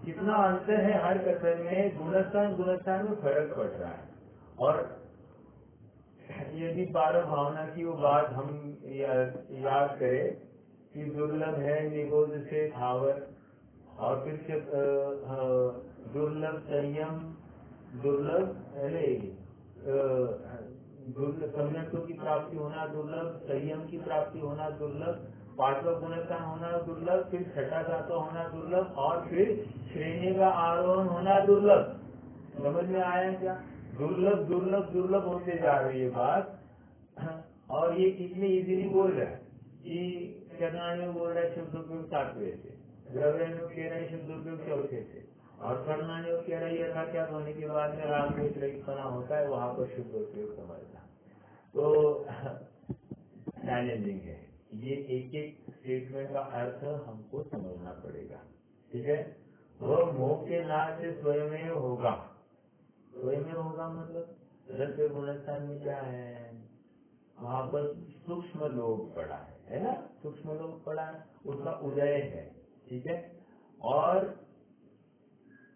कितना अंतर है हर कथन में, गुणस्थान में फर्क पड़ रहा है। और यदि 12 भावना की वो बात हम याद करें कि दुर्लभ है निगोद से थावर, और फिर दुर्लभ संयम, दुर्लभ सम्यक्तों की प्राप्ति होना दुर्लभ, संयम की प्राप्ति होना दुर्लभ, 5वां गुणस्थान होना दुर्लभ, फिर 6ठा 7वां होना दुर्लभ, और फिर श्रेणी का आरोहण होना दुर्लभ। समझ में आया क्या? दुर्लभ दुर्लभ दुर्लभ होते जा रही है बात। और ये कितने इजीली बोल रहा है कि चरणायोग बोल रहा है शुद्धोपयोग 7वें से, द्रव्यायोग कह रहा है शुद्धोपयोग 4थे से, और कर्णायोग कह रहा है यथाख्यात होने के बाद में राग में रहितपना होता है, वहां पर शुद्धोपयोग समझना तो चैलेंजिंग है। ये एक एक स्टेटमेंट का अर्थ हमको समझना पड़ेगा। ठीक है, वो मोह के नाश से स्वयं होगा। स्वयं होगा मतलब 10वें गुणस्थान में क्या है, वहां पर सूक्ष्म लोक पड़ा है ना, सूक्ष्म लोक पड़ा है, उसका उदय है। ठीक है, और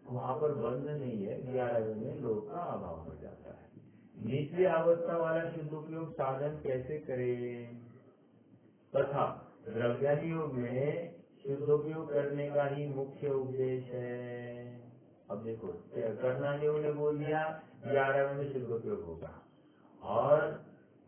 वहां पर बंध नहीं है, 11वें में लोक का अभाव हो जाता है। निचली अवस्था वाला शुद्धोपयोग साधन कैसे करें, तथा द्रव्यायोग में शुद्धोपयोग करने का ही मुख्य उद्देश्य है। अब देखो कर्णायोग ने बोल दिया 11वें में शुद्धोपयोग होगा, और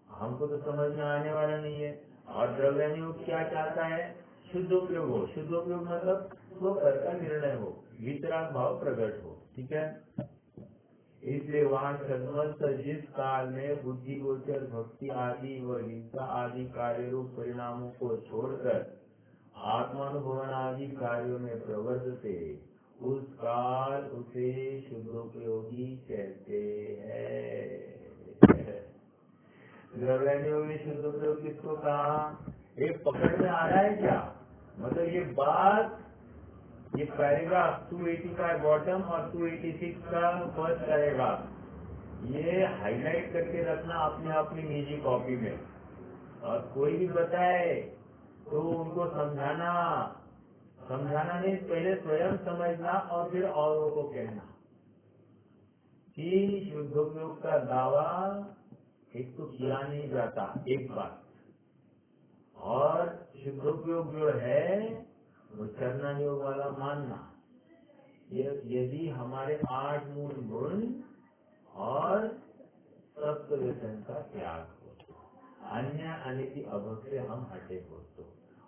हमको तो समझ में आने वाला नहीं है। और द्रव्यायोग क्या चाहता है, शुद्धोपयोग हो। शुद्धोपयोग मतलब स्वकर का निर्णय हो, वितराग भाव प्रकट हो। ठीक है, इसलिए वहाँ सदमत जिस काल में बुद्धि गोचर भक्ति आदि व हिंसा आदि कार्य रूप परिणामों को छोड़कर आत्मानुभवन आदि कार्यों में प्रवर्तते, उस काल उसे शुद्धोपयोगी कहते हैं। द्रव्यायोग में शुद्धोपयोग किसको कहा, एक पकड़ में आ रहा है क्या? मतलब ये बात, ये पैराग्राफ 285 बॉटम और 286 का फर्स्ट पैराग्राफ, ये हाईलाइट करके रखना अपनी निजी कॉपी में, और कोई भी बताए तो उनको समझाना नहीं, पहले स्वयं समझना और फिर औरों को कहना कि शुद्धोपयोग का दावा एक तो किया नहीं जाता, एक बात, और शुद्धोपयोग जो है वो चरणायोग वाला मानना। यदि हमारे 8 मूल गुण और सप्त व्यसन का त्याग हो, अन्य अनिति अभक्त से हम हटे हो तो,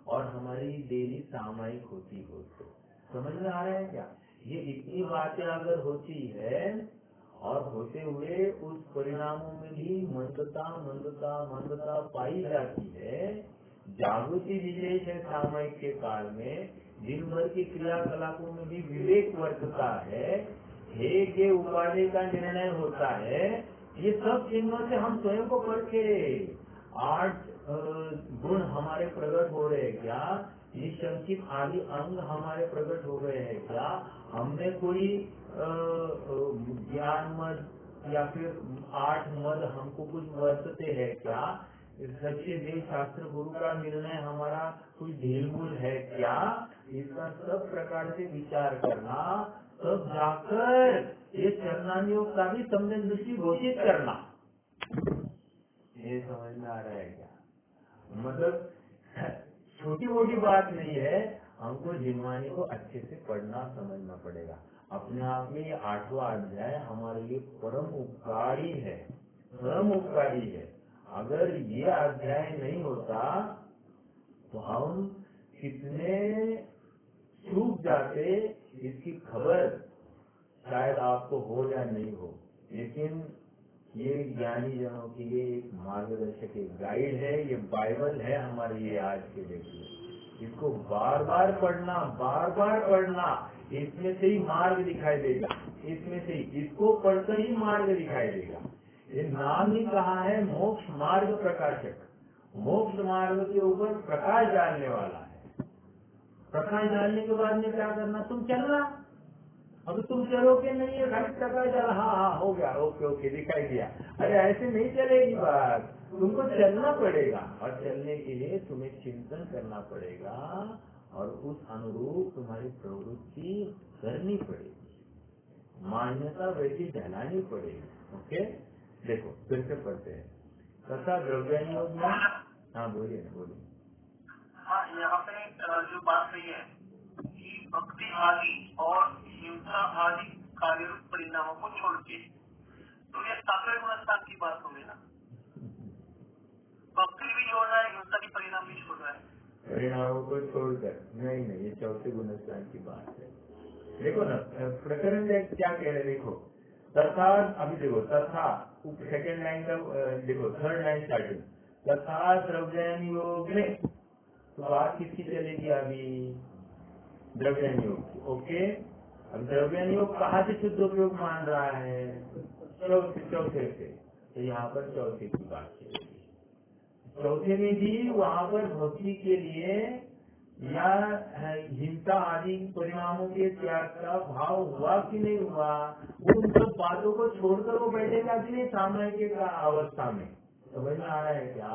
और हमारी देरी सामायिक होती हो तो, समझ में आ रहा है क्या? ये इतनी बातें अगर होती है और होते हुए उस परिणामों में भी मंदता पाई जाती है, जागृति विशेष है सामयिक के काल में, दिन भर की क्रियाकलापों में भी विवेक वर्तता है, हे के उपाधि का निर्णय होता है, ये सब चिन्हों से हम स्वयं को परखे 8 गुण हमारे प्रकट हो रहे हैं क्या, निशंकित आदि अंग हमारे प्रकट हो गए हैं क्या, हमने कोई ज्ञान मद या फिर 8 मद हमको कुछ वर्तते हैं क्या, सच्चे देव शास्त्र गुरु का निर्णय हमारा कोई ढीलमूल है क्या, इसका सब प्रकार से विचार करना, तब जाकर ये चरणायोग का भी संबंध दृष्टि घोषित करना। ये समझ में आ रहा है क्या? मतलब छोटी मोटी बात नहीं है, हमको जिनवानी को अच्छे से पढ़ना समझना पड़ेगा। अपने आप में ये 8वां अध्याय हमारे लिए परम उपकारी है, परम उपकारी है। अगर ये अध्याय नहीं होता तो हम कितने चूक जाते, इसकी खबर शायद आपको हो या नहीं हो, लेकिन ये ज्ञानी जनों के लिए एक मार्गदर्शक, एक गाइड है, ये बाइबल है हमारे लिए आज के लिए। इसको बार बार पढ़ना, इसमें से ही मार्ग दिखाई देगा, इसमें से ही इसको पढ़कर ही मार्ग दिखाई देगा। ये नाम ही कहा है मोक्ष मार्ग प्रकाशक, मोक्ष मार्ग के ऊपर प्रकाश डालने वाला है। प्रकाश डालने के बाद में क्या करना, तुम चलना, अब तुम चलोगे नहीं है, खाली टका चला, हाँ हाँ हो गया, ओके ओके दिखाई दिया। अरे ऐसे नहीं चलेगी बात, तुमको चलना पड़ेगा, और चलने के लिए तुम्हें चिंतन करना पड़ेगा, और उस अनुरूप तुम्हारी प्रवृत्ति करनी पड़ेगी, मान्यता वैसी ढलानी पड़ेगी। ओके, देखो फिर से पढ़ते हैं। तथा द्रव्यानुयोग में, हाँ बोलिए ना, बोलिए। हाँ, यहाँ पे जो बात रही है कि भक्ति आदि और हिंसा आदि कार्यरूप परिणामों को छोड़ के, तो ये सातवें गुणस्थान की बात हो गई ना। भक्ति भी छोड़ रहा है, हिंसा की परिणाम भी छोड़ रहा है, परिणामों को छोड़कर। नहीं नहीं, ये चौथे गुणस्थान की बात है। देखो ना प्रकरण में क्या कह रहे, देखो तथा, अभी देखो तथा सेकेंड लाइन का, देखो थर्ड लाइन स्टार्टिंग, तथा द्रव्यानुयोग में, तो बात किसकी चलेगी अभी, द्रव्यानुयोग की। ओके, अब द्रव्यानुयोग कहाँ से शुद्ध उपयोग मान रहा है, चौथे से, तो यहाँ पर चौथे की बात चलेगी। चौथे में भी वहाँ पर भक्ति के लिए या हिंसा आदि परिणामों के त्याग का भाव हुआ कि नहीं हुआ, वो उन सब बातों को छोड़कर वो बैठेगा कि नहीं सामान्य का अवस्था में। समझ में आ रहा है क्या,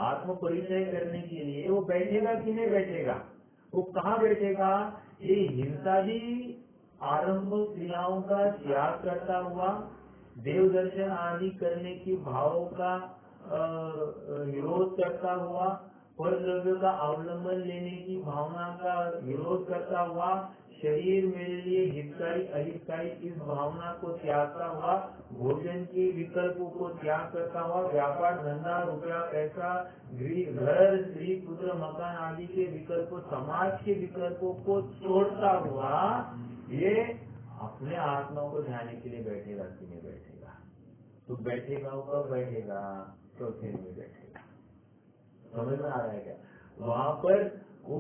आत्म परिचय करने के लिए वो बैठेगा कि नहीं बैठेगा, वो कहाँ बैठेगा, ये हिंसादी आरंभ क्रियाओं का त्याग करता हुआ, देव दर्शन आदि करने की भावों का विरोध करता हुआ, पर द्रव्य का अवलंबन लेने की भावना का विरोध करता हुआ, शरीर मेरे लिए हितकारी अहितकारी इस भावना को त्यागता हुआ, भोजन के विकल्पों को त्याग करता हुआ, व्यापार धंधा रुपया पैसा घर स्त्री पुत्र मकान आदि के विकल्पों, समाज के विकल्पों को छोड़ता हुआ, ये अपने आत्मा को ध्यान के लिए बैठेगा कि नहीं बैठेगा, तो बैठेगा, वो कब बैठेगा, चौथे में बैठेगा। समझ में आ रहा है क्या, वहाँ पर वो,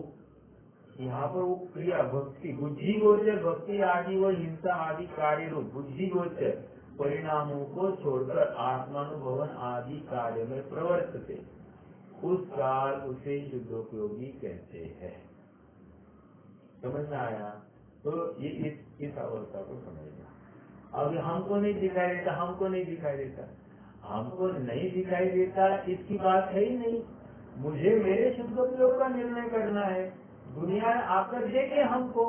यहाँ पर वो क्रिया भक्ति बुद्धि गोचर भक्ति आदि व हिंसा आदि कार्य रूप बुद्धि गोचर परिणामों को छोड़कर आत्मानुभवन आदि कार्य में प्रवर्तते, उस काल उसे शुद्धोपयोगी कहते हैं। समझ में आया, तो ये इस अवस्था को समझना। अब हमको नहीं दिखाई देता, हमको नहीं दिखाई देता, हमको नहीं दिखाई देता, इसकी बात है ही नहीं। मुझे मेरे शुद्धोपयोग का निर्णय करना है, दुनिया आकर देखे हमको,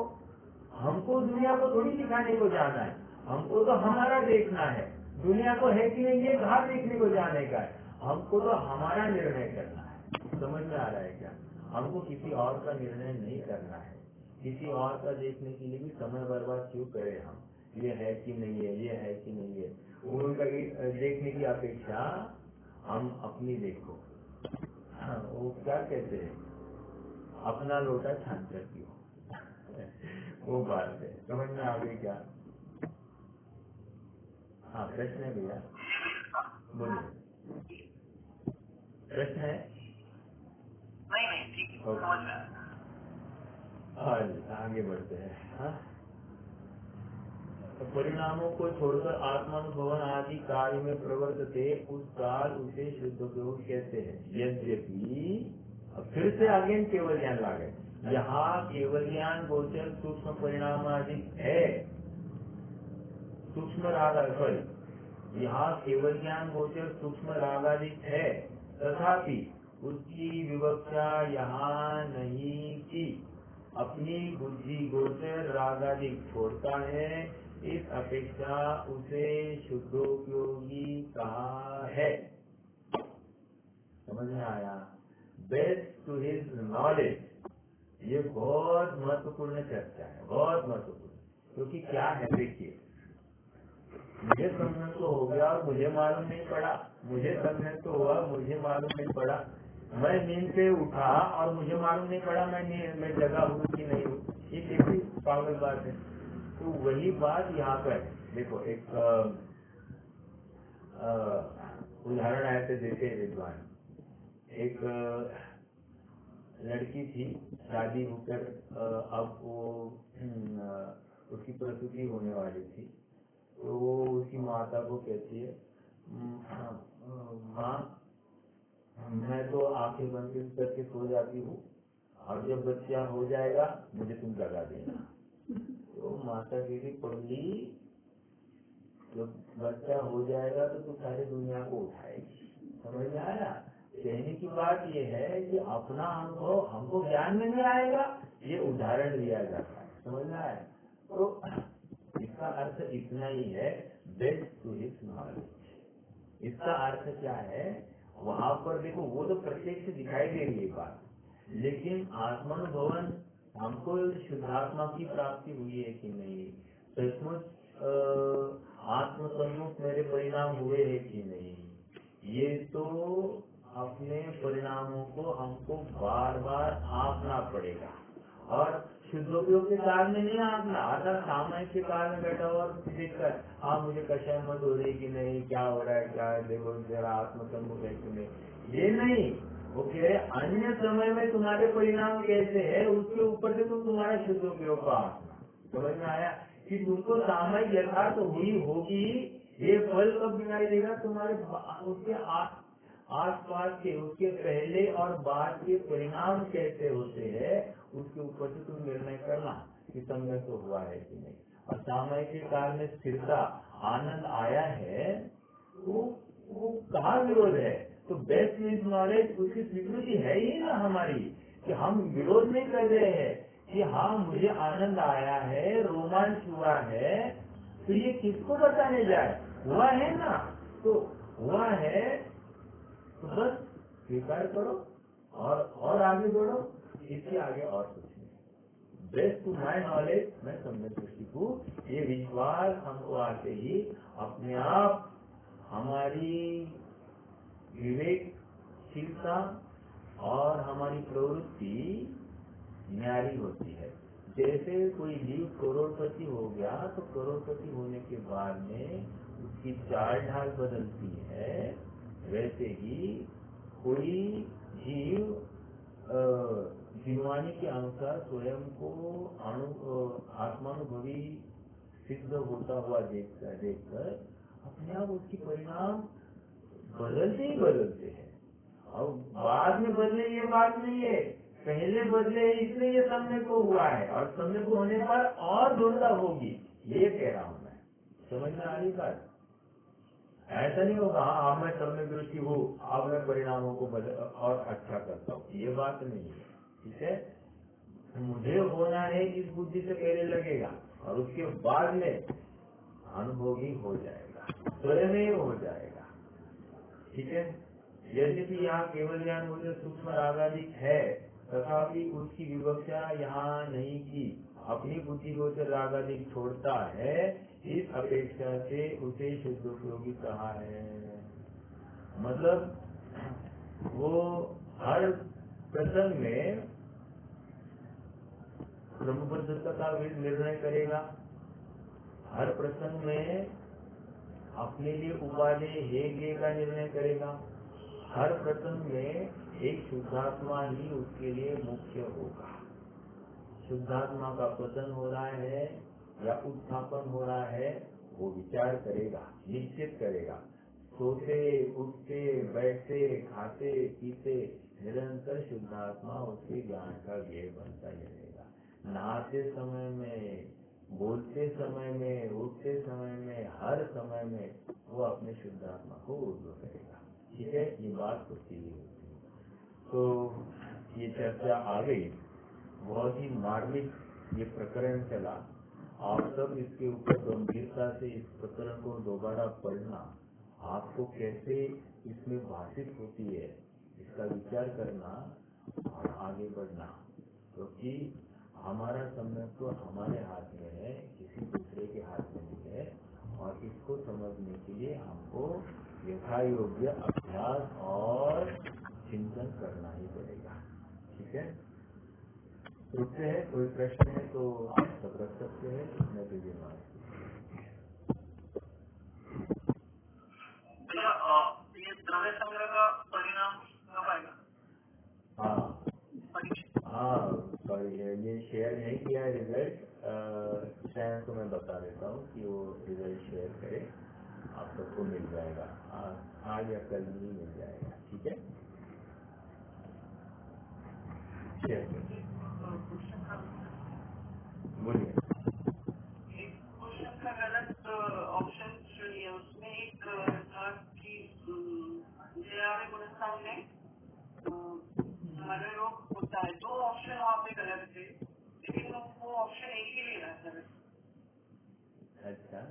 हमको दुनिया को थोड़ी दिखाने को जाना है, हमको तो हमारा देखना है, दुनिया को है कि नहीं ये कहाँ देखने को जाने का है, हमको तो हमारा निर्णय करना है। समझ में आ रहा है क्या, हमको किसी और का निर्णय नहीं करना है, किसी और का देखने के लिए भी समय बर्बाद क्यों करें हम, ये है कि नहीं है, ये है कि नहीं है, उनका देखने की अपेक्षा हम अपनी देखो। हाँ, वो क्या कहते हैं, अपना लोटा छान कर पियो वो बात है। समझ में आ गई क्या, हाँ प्रश्न है भैया, बोलिए, प्रश्न है। नहीं नहीं ठीक है, समझ में आया। हाँ जी, आगे बढ़ते हैं। हाँ, तो परिणामों को छोड़कर आत्मानुभवन आदि कार्य में प्रवर्तते, उस काल उसे शुद्धोपयोग कहते हैं। यद्यपि अब फिर से अगेन केवल ज्ञान ला गए, यहाँ केवल ज्ञान गोचर सूक्ष्म परिणाम आदि है, सूक्ष्म राग, सॉरी, यहाँ केवल ज्ञान गोचर सूक्ष्म राग आदि है, तथापि उसकी विवक्षा यहाँ नहीं की, अपनी बुद्धि गोचर रागादि छोड़ता है, इस अपेक्षा उसे शुद्धोपयोगी कहा है। समझ में आया, बेस्ट टू हिज नॉलेज, ये बहुत महत्वपूर्ण चर्चा है, बहुत महत्वपूर्ण। क्योंकि क्या है, देखिए, मुझे संघर्ष तो हो गया और मुझे मालूम नहीं पड़ा, मुझे संघर्ष तो हुआ, मुझे मालूम नहीं पड़ा, मैं नींद से उठा और मुझे मालूम नहीं पड़ा मैं जगा हूँ कि नहीं हूँ, ये कैसी पागल बात है। तो वही बात यहाँ पर देखो, एक उदाहरण ऐसे देते हैं विद्वान, एक लड़की थी, शादी होकर अब वो उसकी प्रसूति होने वाली थी, तो वो उसकी माता को कहती है, माँ मैं तो आंखें बंद करके सो जाती हूँ, और जब बच्चा हो जाएगा मुझे तुम जगा देना। तो माता गिरी पगली, जब बच्चा हो जाएगा तो तू सारी दुनिया को उठाएगी। समझ में आया? कहने की बात ये है कि अपना अनुभव हमको ज्ञान में नहीं आएगा, ये उदाहरण दिया जाता है। समझ में आया? तो इसका अर्थ इतना ही है, बेस्ट टू हिज नॉलेज। इसका अर्थ क्या है? वहां पर देखो, वो तो प्रत्यक्ष दिखाई दे रही है बात, लेकिन आत्मानुभवन हमको शुद्धात्मा की प्राप्ति हुई है कि नहीं, सचमुच आत्मसम्मुख मेरे परिणाम हुए हैं कि नहीं, ये तो अपने परिणामों को हमको बार बार आंकना पड़ेगा। और शुद्धोपयोग के काल में नहीं आंकना, अर्थात सामायिक के काल में बैठा हुआ देखकर हाँ मुझे कषाय मत हो रही कि नहीं, क्या हो रहा है, क्या है, देखो जरा आत्मसम्मुख है कि नहीं, ये नहीं। वो कह रहे अन्य समय में तुम्हारे परिणाम कैसे है, उसके ऊपर से तुम तुम्हारा शुद्धोपयोग का आंकना। समझ में आया कि तुमको सामायिक यथार्थ हुई होगी, ये फल कब दिखाई देगा तुम्हारे उसके आसपास के, उसके पहले और बाद के परिणाम कैसे होते हैं, उसके ऊपर से तुम निर्णय करना कि समय तो हुआ है कि नहीं। और सामायिक के काल में स्थिरता आनंद आया है, वो कहाँ विरोध है? तो बेस्ट मीन्स नॉलेज उसकी स्वीकृति है ही ना हमारी, कि हम विरोध नहीं कर रहे हैं कि हाँ मुझे आनंद आया है, रोमांच हुआ है, तो ये किसको बताने जाए, हुआ है ना, तो हुआ है तो बस स्वीकार करो और आगे बढ़ो, इसके आगे और कुछ नहीं। बेस्ट टू माई नॉलेज, मैं सम्यक दृष्टि हूँ, ये विश्वास हमको आते ही अपने आप हमारी विवेकशीलता और हमारी प्रवृत्ति न्यारी होती है। जैसे कोई जीव करोड़पति हो गया तो करोड़पति होने के बाद में उसकी चाल ढाल बदलती है, वैसे ही कोई जीव जीवानी के अनुसार स्वयं को आत्मानुभवी सिद्ध होता हुआ देखकर अपने आप उसकी परिणाम बदलते ही बदलते हैं। और बाद में बदले ये बात नहीं है, पहले बदले इसलिए ये समय को हुआ है, और समय को होने पर और दुर्लभ होगी, ये कह रहा हूँ मैं। समझ में आ रही बात? ऐसा नहीं होगा हाँ मैं समय दृष्टि हूँ, अब मैं परिणामों को और अच्छा करता हूँ, ये बात नहीं है। ठीक है, मुझे होना है इस बुद्धि से पहले लगेगा, और उसके बाद में अनुभवी हो जाएगा, स्वयं ही हो जाएगा। ठीक है, यद्यपि यहाँ केवल ज्ञान मुझे सूक्ष्म रागादिक है, तथापि उसकी विवक्षा यहाँ नहीं की, अपनी बुद्धि को रागादिक छोड़ता है, इस अपेक्षा से उसे शुद्धोपयोगी कहा है। मतलब वो हर प्रसंग में ब्रह्मबद्धता का निर्णय करेगा, हर प्रसंग में अपने लिए उपादेय हेगे का निर्णय करेगा, हर प्रसंग में एक शुद्धात्मा ही उसके लिए मुख्य होगा। शुद्धात्मा का पतन हो रहा है या उत्थापन हो रहा है, वो विचार करेगा, निश्चित करेगा। सोते उठते बैठते खाते पीते निरंतर शुद्धात्मा उसके ज्ञान का ज्ञेय बनता ही रहेगा। नहाते समय में, बोलते समय में, उठते समय में, हर समय में वो अपने शुद्धात्मा को ऊर्ध्व करेगा। ठीक है, ये बात होती है। तो ये चर्चा आ गई, बहुत ही मार्मिक ये प्रकरण चला। आप सब इसके ऊपर गंभीरता से इस प्रकरण को दोबारा पढ़ना, आपको कैसे इसमें भाषित होती है इसका विचार करना और आगे बढ़ना, क्योंकि हमारा समय तो हमारे हाथ में है, किसी दूसरे के हाथ में नहीं है। और इसको समझने के लिए हमको यथा योग्य अभ्यास और चिंतन करना ही पड़ेगा। ठीक है, रुकते हैं, कोई प्रश्न है तो आप सब रख सकते हैं, इसमें तो ये बात ये द्रव्य संग्रह का परिणाम कब आएगा? हाँ ये शेयर नहीं किया है रिजल्ट, शायद को मैं बता देता हूँ कि वो रिजल्ट शेयर करे, आप सबको मिल जाएगा, आज या कल ही मिल जाएगा। ठीक है, शेयर करिए, बोलिए। रहता है, 2 ऑप्शन वहाँ पे गलत थे, लेकिन वो ऑप्शन एक ही ले रहता है। अच्छा,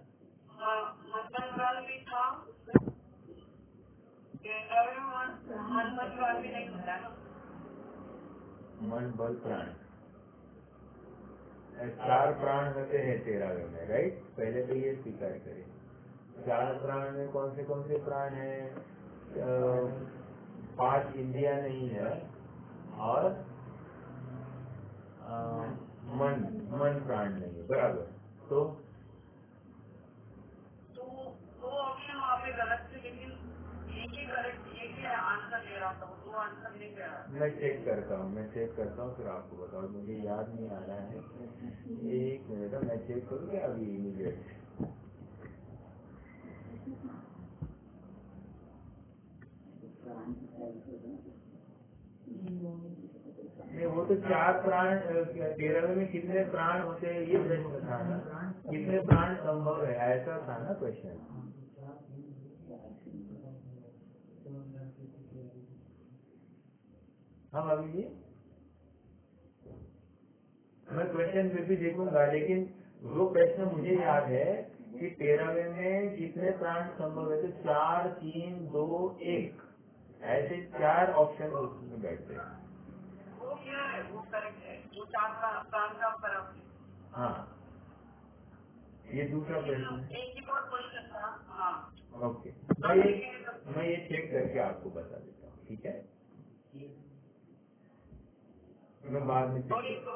मतदान प्राण भी था, मन बल प्राण भी नहीं होता है ना। मन बल प्राण, 4 प्राण होते हैं 13वें में, राइट? पहले तो ये स्वीकार करें। 4 प्राण में कौन से प्राण है? 5 इंद्रिया नहीं है और मन प्राण नहीं है, बराबर। तो वो ऑप्शन वहाँ पे गलत थे, लेकिन एक ही करेक्ट, एक ही आंसर ले रहा था, वो 2 आंसर नहीं ले रहा था। मैं चेक करता हूँ फिर आपको बताओ, मुझे याद नहीं आ रहा है। 1 मिनट, मैं चेक करूँ क्या अभी इमीडिएट? नहीं, वो तो 4 प्राण, 13वें में कितने प्राण होते हैं ये प्रश्न था ना, कितने प्राण संभव है, ऐसा था ना क्वेश्चन। हम अभी मैं क्वेश्चन फिर भी देखूंगा, लेकिन वो प्रश्न मुझे याद है कि 13वें में कितने प्राण संभव है, तो 4, 3, 2, 1 ऐसे 4 ऑप्शन उसमें बैठते हैं। वो क्या है, वो करेक्ट है, वो 4 प्राण का फर्क है। हाँ, ये दूसरा प्रश्न है। एक ही और क्वेश्चन था। हाँ, ओके, मैं ये चेक करके आपको बता देता हूँ, ठीक है? मैं बाद में और चेक एक करूँ।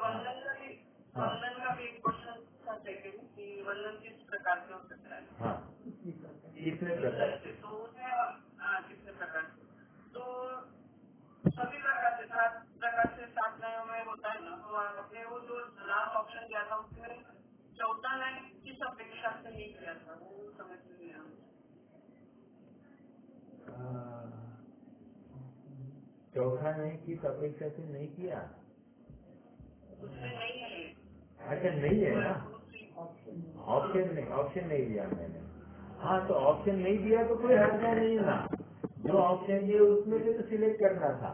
वंदन का भी एक क्वेश्चन था सेकंड, कि वंदन किस प्रकार से हो सकता है। हाँ, कितने प्रकार से? तो उसमें कितने प्रकार से, तो सभी प्रकार से, 7 प्रकार से 7 नयों में होता है ना। तो आपने वो जो लास्ट ऑप्शन दिया था उसमें चौथा नय किस अपेक्षा से नहीं किया था, वो समझ नहीं आया। चौथा नहीं किस अपेक्षा से नहीं किया? उसमें नहीं है। अच्छा, नहीं है ना, ऑप्शन नहीं दिया मैंने। हाँ, तो ऑप्शन नहीं दिया तो कोई हर्जा नहीं ना, जो ऑप्शन दिए उसमें से तो सिलेक्ट करना था।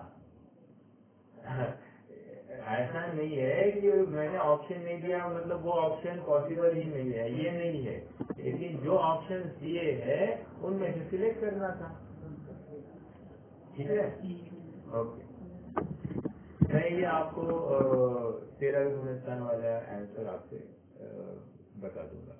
ऐसा नहीं है कि मैंने ऑप्शन नहीं दिया मतलब वो ऑप्शन पॉसिबल ही नहीं है, ये नहीं है, लेकिन जो ऑप्शन दिए हैं उनमें से सिलेक्ट करना था, ठीक है? ओके, मैं ये आपको 13वें गुणस्थान वाला आंसर आपसे बता दूंगा।